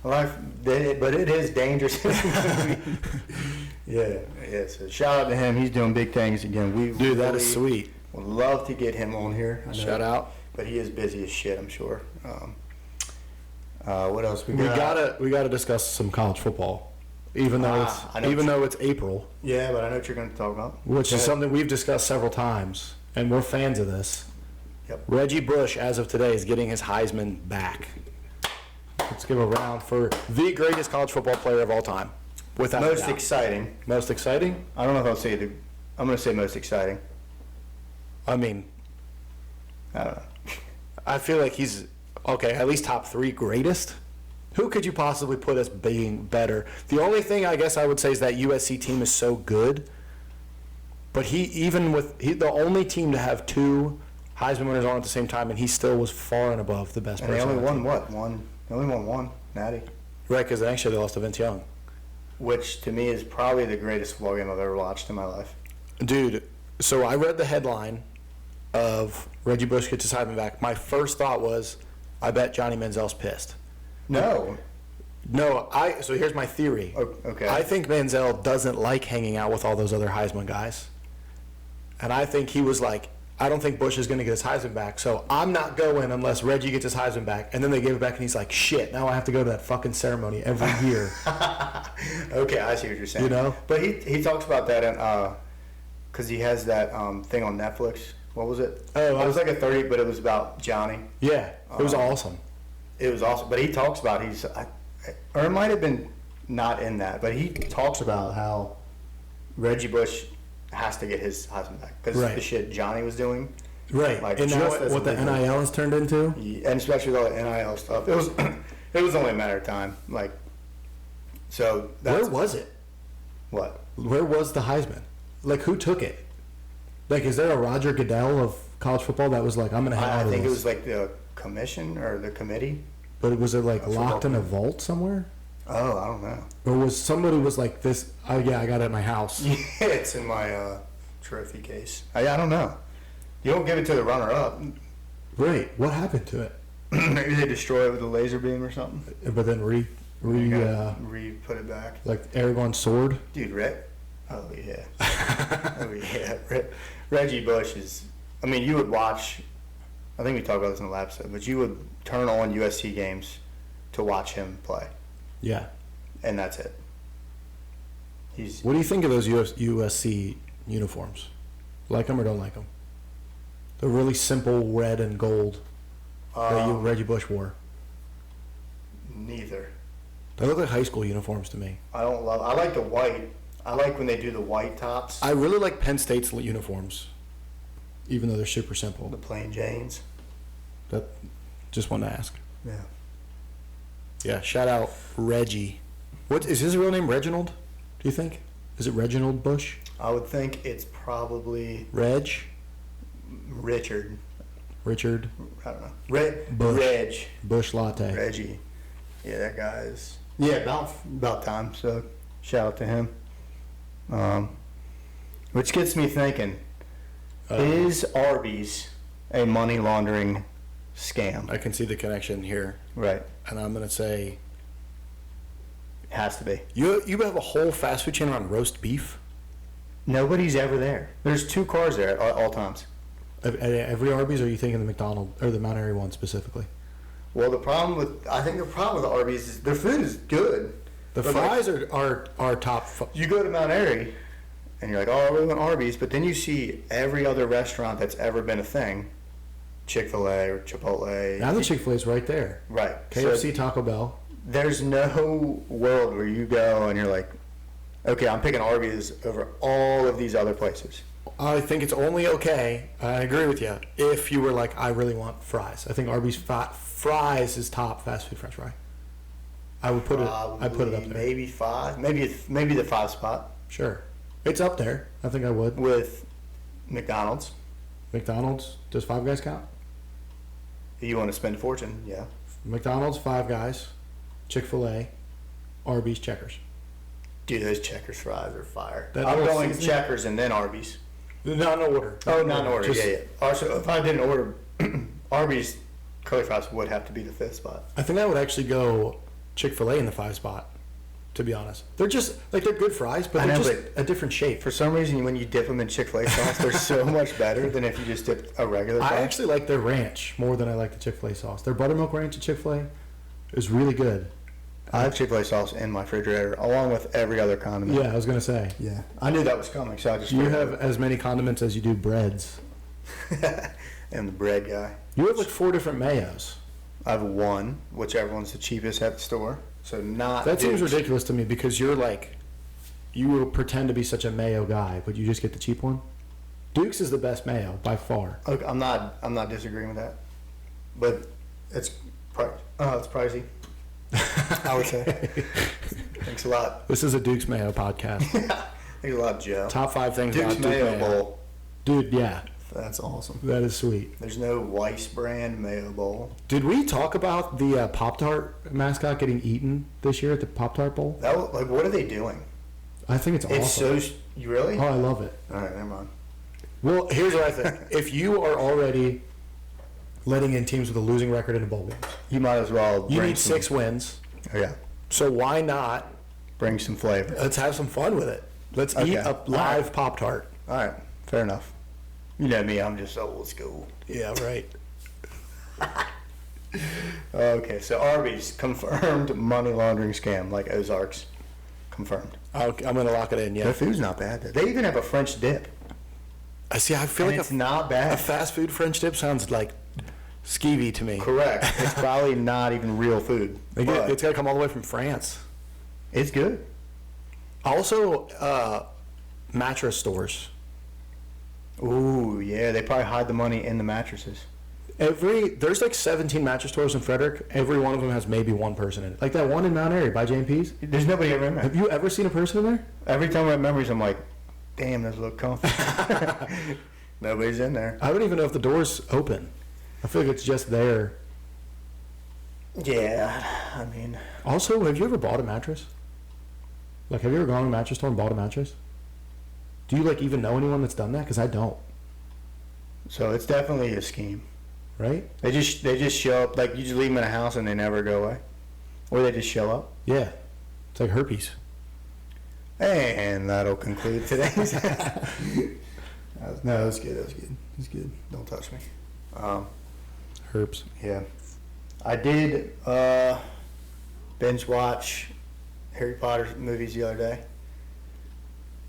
But it is dangerous. Yeah. So shout out to him. He's doing big things again. Dude, that is sweet. Would love to get him on here. Shout out. But he is busy as shit, I'm sure. What else we got? We gotta discuss some college football, even though it's April, Yeah, but I know what you're going to talk about. which Go is ahead. something we've discussed several times, and we're fans of this. Yep. Reggie Bush, as of today, is getting his Heisman back. Let's give a round for the greatest college football player of all time, without a Most doubt. exciting. Most exciting. I don't know if I'll say it. I'm going to say most exciting. I mean, I don't know. I feel like he's okay. At least top 3 greatest. Who could you possibly put as being better? The only thing I guess I would say is that USC team is so good, but he the only team to have 2 Heisman winners on at the same time, and he still was far and above the best And they person. only on the won team. what? They only won one, Natty. Right, because actually they lost to Vince Young. Which to me is probably the greatest football game I've ever watched in my life. Dude, so I read the headline of Reggie Bush gets his Heisman back. My first thought was, I bet Johnny Manziel's pissed. No. No, so here's my theory. Okay. I think Manziel doesn't like hanging out with all those other Heisman guys. And I think he was like, I don't think Bush is going to get his Heisman back, so I'm not going unless Reggie gets his Heisman back. And then they gave it back, and he's like, shit, now I have to go to that fucking ceremony every year. Okay, I see what you're saying. You know? But he talks about that because he has that thing on Netflix. What was it? Oh, it was like a 30, but it was about Johnny. Yeah, it was awesome. It was awesome. But he talks about or it might have been not in that, but he talks about how Reggie Bush has to get his Heisman back because Right. the shit Johnny was doing. Right, Like, and now just as what the illegal. NIL has turned into? And especially with all the NIL stuff, it was it was only a matter of time. Like, so that's Where was it? what? Where was the Heisman? Like, who took it? Like, is there a Roger Goodell of college football that was like, I'm going to hang out I with think it this? was like the commission or the committee. But was it like Football locked in a committee. vault somewhere? Oh, I don't know. Or was somebody was like this? Oh yeah, I got it at my house. Yeah, it's in my trophy case. I don't know. You don't give it to the runner-up. Right. What happened to it? Maybe they destroy it with a laser beam or something. But then You gotta put it back. like Aragorn's sword. Dude, oh yeah. Oh yeah. Reggie Bush is, I mean, you would watch, I think we talked about this in the last episode, but you would turn on USC games to watch him play. Yeah. and that's it. What do you think of those USC uniforms? Like them or don't like them? The really simple red and gold that Reggie Bush wore. Neither. They look like high school uniforms to me. I like the white. I like when they do the white tops. I really like Penn State's uniforms, even though they're super simple. The plain Janes. That just wanted to ask. Yeah. Yeah, shout out Reggie. What is his real name? Reginald? Do you think? Is it Reginald Bush? I would think it's probably Richard. I don't know. Bush. Bush Latte. Reggie. Yeah, that guy is. Yeah, about time. So shout out to him. Which gets me thinking: is Arby's a money laundering scam? I can see the connection here, Right. and I'm gonna say It has to be. you have a whole fast food chain on roast beef. Nobody's ever there. There's 2 cars there at all times. At every Arby's, or are you thinking the McDonald's or the Mount Airy one specifically? Well, the problem with Arby's is their food is good. The But fries are top. You go to Mount Airy, and you're like, oh, I really want Arby's, but then you see every other restaurant that's ever been a thing, Chick-fil-A or Chipotle. Now the Chick-fil-A's right there. Right. KFC, So Taco Bell. there's no world where you go and you're like, okay, I'm picking Arby's over all of these other places. I think it's only okay. I agree with you. If you were like, I really want fries. I think Arby's fries is top fast food French fry. I would put it. I put it up there. Maybe 5. Maybe the 5 spot Sure, it's up there. I think I would. with McDonald's. McDonald's, does Five Guys count? If you want to spend a fortune, yeah. McDonald's, Five Guys, Chick-fil-A, Arby's, Checkers. Dude, those Checkers fries are fire. That I'm little going seasoning? Checkers and then Arby's. Not in order. Oh, not in order. Just- Yeah. Also, if I didn't order Arby's, curly fries would have to be the 5th spot. I think I would actually go Chick-fil-A in the 5 spot. To be honest, they're just like they're good fries, but I they're know, just a different shape. For some reason, when you dip them in Chick-fil-A sauce, they're so much better than if you just dipped a regular I sauce. actually like their ranch more than I like the Chick-fil-A sauce. Their buttermilk ranch at Chick-fil-A is really good. I have Chick-fil-A sauce in my refrigerator, along with every other condiment. Yeah, I was gonna say. Yeah. I knew that was coming, so I just... You put it have as many condiments as you do breads. I'm the bread guy. You have like 4 different mayos. I have 1, whichever one's the cheapest at the store. So not... That seems Duke's. ridiculous to me because you're like, you will pretend to be such a mayo guy, but you just get the cheap one. Duke's is the best mayo by far. Okay, I'm not disagreeing with that, but it's pricey. I would say. Thanks a lot. This is a Duke's Mayo podcast. Thanks a lot, Joe. Top 5 things Duke's about Duke Mayo Mayo. Bowl. Dude, yeah, That's awesome. that is sweet. There's no Weiss brand Mayo Bowl. Did we talk about the Pop-Tart mascot getting eaten this year at the Pop-Tart Bowl? That was, like, what are they doing? I think it's It's awesome. you really? Oh, I love it. All right, never mind. Well, here's what I think. If you are already letting in teams with a losing record in a bowl game, You might as well. you bring need some, 6 wins. Oh, yeah, So why not? bring some flavor. Let's have some fun with it. Let's eat Okay. a live Pop-Tart. All right, fair enough. You know me, I'm just old school. Yeah, right. Okay, so Arby's confirmed money laundering scam, like Ozarks confirmed. I'm going to lock it in, yeah. Their food's not bad. They even have a French dip. I see. I feel And like it's not bad. a fast food French dip sounds like skeevy to me. Correct. It's probably not even real food. But It's got to come all the way from France. it's good. Also, mattress stores. Ooh, yeah. They probably hide the money in the mattresses. There's like 17 mattress stores in Frederick. Every one of them has maybe one person in it. Like that one in Mount Airy by J&P's. There's nobody ever in there. Have you ever seen a person in there? Every time I have memories, I'm like, damn, those look comfy. Nobody's in there. I don't even know if the door's open. I feel like it's just there. Yeah, I mean, Also, have you ever bought a mattress? Like, have you ever gone to a mattress store and bought a mattress? Do you like even know anyone that's done that? Because I don't. so it's definitely a scheme. Right? They just show up. Like you just leave them in a house and they never go away, or they just show up. Yeah. It's like herpes. And that'll conclude today's. No, that's good. That's good. That's good. Don't touch me. Herps. Yeah, I did binge watch Harry Potter movies the other day,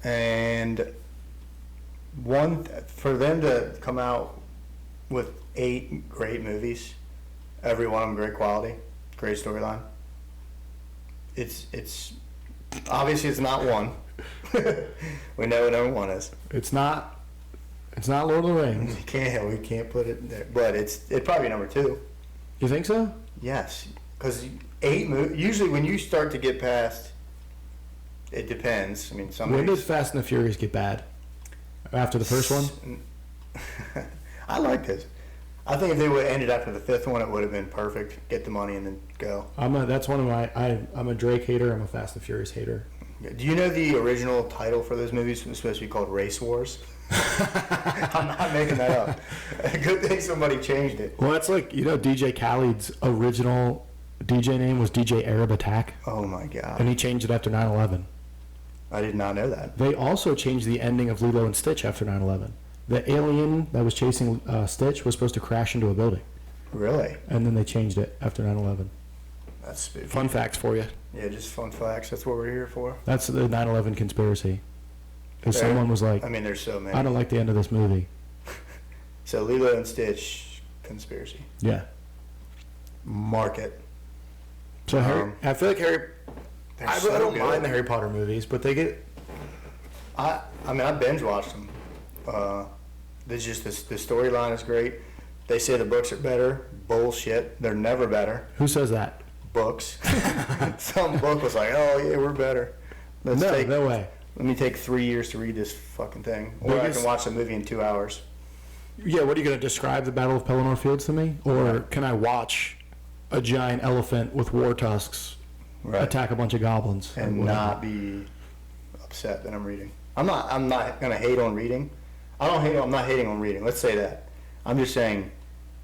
and for them to come out with 8 great movies, every one of them great quality, great storyline. It's obviously it's not one. We know what number 1 is. It's not Lord of the Rings. We can't put it there, but it'd probably be number 2. You think so? Yes, because 8 movies. Usually, when you start to get past, it depends. I mean, some. When did movies- Fast and the Furious get bad? After the first one? I like this. I think if they would have ended after the 5th one, it would have been perfect. Get the money and then go. That's one of my. I'm a Drake hater. I'm a Fast and Furious hater. Do you know the original title for those movies was supposed to be called Race Wars? I'm not making that up. Good thing somebody changed it. Well, that's like, DJ Khaled's original DJ name was DJ Arab Attack, Oh my god! and he changed it after 9/11. I did not know that. They also changed the ending of Lilo and Stitch after 9/11. The alien that was chasing Stitch was supposed to crash into a building, Really? and then they changed it after 9/11. That's spooky. Fun facts for you. Yeah, just fun facts. That's what we're here for. That's the 9/11 conspiracy. Because Fair. someone was like, I mean, there's so many. I don't like the end of this movie. So Lilo and Stitch conspiracy. Yeah. Mark it. So I feel like They're I so don't good. mind the Harry Potter movies, but they get. I mean, I binge watched them. There's just the storyline is great. They say the books are better. Bullshit. They're never better. Who says that? Books. Some book was like, oh yeah, we're better. No way. Let me take 3 years to read this fucking thing, or I Biggest- can watch the movie in 2 hours. Yeah, what are you going to describe the Battle of Pelennor Fields to me? Or can I watch a giant elephant with war tusks attack a bunch of goblins? And Or not be upset that I'm reading. I'm not gonna hate on reading. I'm not hating on reading. Let's say that. I'm just saying,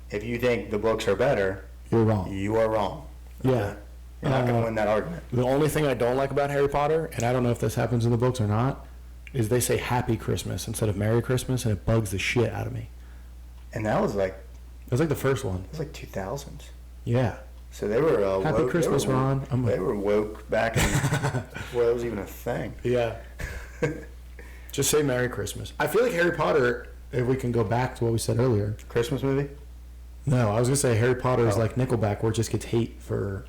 if you think the books are better, You're wrong. you are wrong. Yeah. You're not gonna win that argument. The only thing I don't like about Harry Potter, and I don't know if this happens in the books or not, is they say Happy Christmas instead of Merry Christmas, and it bugs the shit out of me. And that was like It was like the first one. 2000s. Yeah. So they were Happy woke. Christmas, they were, Ron. They were woke back in before that was even a thing. Yeah. Just say Merry Christmas. I feel like Harry Potter, if we can go back to what we said earlier. Christmas movie? No, I was going to say Harry Potter is Oh. like Nickelback, where it just gets hate for...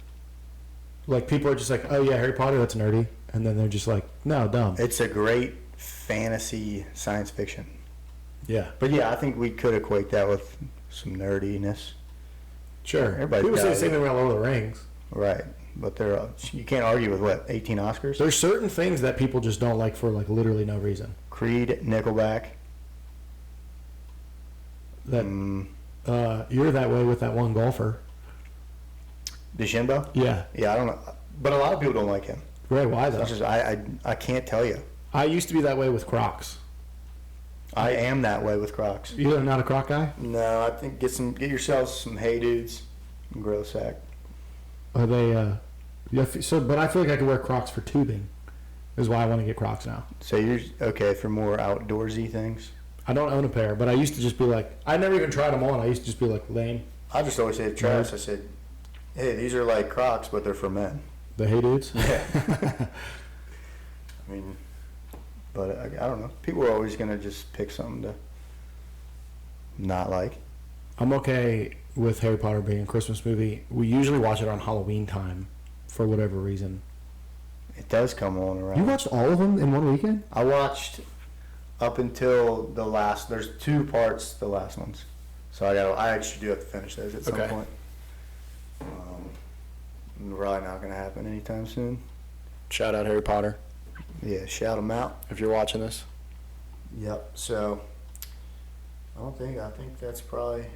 Like, people are just like, oh yeah, Harry Potter, that's nerdy. And then they're just like, no, dumb. It's a great fantasy science fiction. Yeah. But yeah, I think we could equate that with some nerdiness. Sure. Everybody's People say got the same it. thing about Lord of the Rings. Right. But you can't argue with what, 18 Oscars? There's certain things that people just don't like for like literally no reason. Creed, Nickelback. That you're that way with that one golfer. DeChambeau? Yeah. Yeah, I don't know. But a lot of people don't like him. Right, why though? It's just, I can't tell you. I used to be that way with Crocs. I am that way with Crocs. You're not a Croc guy? No, I think get yourselves some Hey Dudes and Grow Sack. Are they yeah, but I feel like I could wear Crocs for tubing. Is why I want to get Crocs now. So you're okay for more outdoorsy things? I don't own a pair, but I used to just be like, I never even tried them on. I used to just be like, lame. I just always say to Travis, I said, hey, these are like Crocs, but they're for men. The Hey Dudes? Yeah. I mean, but I don't know. People are always going to just pick something to not like. I'm okay with Harry Potter being a Christmas movie. We usually watch it on Halloween time for whatever reason. It does come on around. You watched all of them in one weekend? I watched up until the last. There's 2 parts, the last ones. So I actually do have to finish those at some Okay. point. Probably not going to happen anytime soon. Shout out Harry Potter Yeah, shout them out. if you're watching this. Yep. So I think that's probably.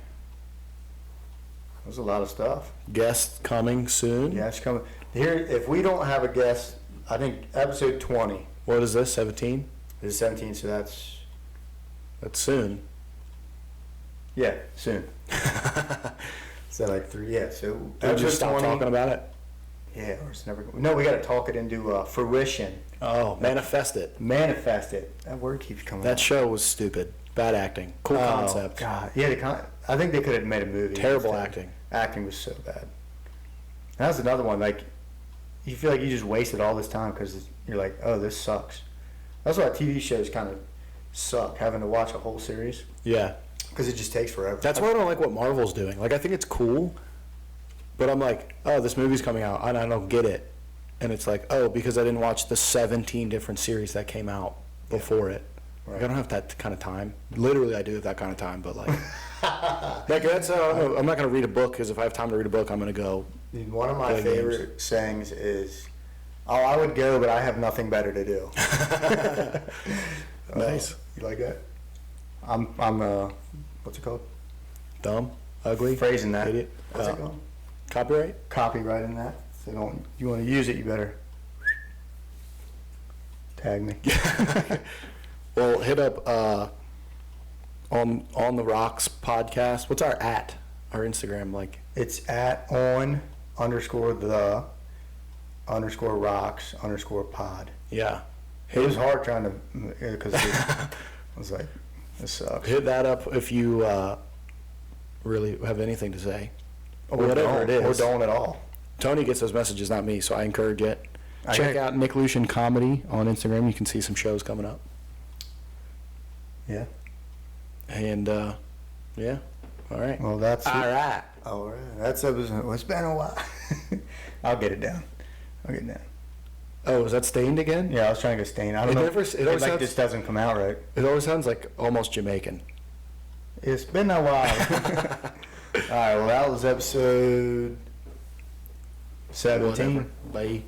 There's a lot of stuff. Guest coming soon. Yeah, it's coming. Here, if we don't have a guest, I think episode 20 What is this? 17? is 17, so that's soon. yeah, soon. So like 3, yeah. So Did we just stop talking about it? Yeah, or it's never. No, we got to talk it into fruition. Oh, manifest it. Manifest it. That word keeps coming. That up. show was stupid. Bad acting. Cool concept. God, yeah. I think they could have made a movie. Terrible instead. acting. Acting was so bad. That was another one. Like, you feel like you just wasted all this time because you're like, oh, this sucks. That's why TV shows kind of suck, having to watch a whole series Yeah. because it just takes forever. That's why I don't like what Marvel's doing. Like, I think it's cool, but I'm like, oh, this movie's coming out, and I don't get it. And it's like, oh, because I didn't watch the 17 different series that came out before it. Like, I don't have that kind of time. Literally, I do have that kind of time, but like, like that's, I don't know, I'm not going to read a book because if I have time to read a book, I'm going to go. One of my Play favorite games. sayings is, "Oh, I would go, but I have nothing better to do." Nice. You like that? I'm what's it called? Dumb, ugly, Phrasing that. idiot. What's it called? Copyright? Copywriting that. So don't, you want to use it, you better tag me. Well, hit up on the Rocks podcast. What's our Instagram like? It's at _rocks_pod. Yeah. It was hard trying to, because I was like, this sucks. Hit that up if you really have anything to say. Or Or whatever don't, it is. Or don't at all. Tony gets those messages, not me, so I encourage it. I Check hear- out Nick Lucian Comedy on Instagram. You can see some shows coming up. Yeah. And, yeah. All right. Well, that's All right. All right. That's episode. It's been a while. I'll get it down. Oh, is that stained again? Yeah, I was trying to get stained. I don't It know. never- it always like sounds- this doesn't come out right. It always sounds like almost Jamaican. It's been a while. All right. Well, that was episode 17. Whatever. Bye.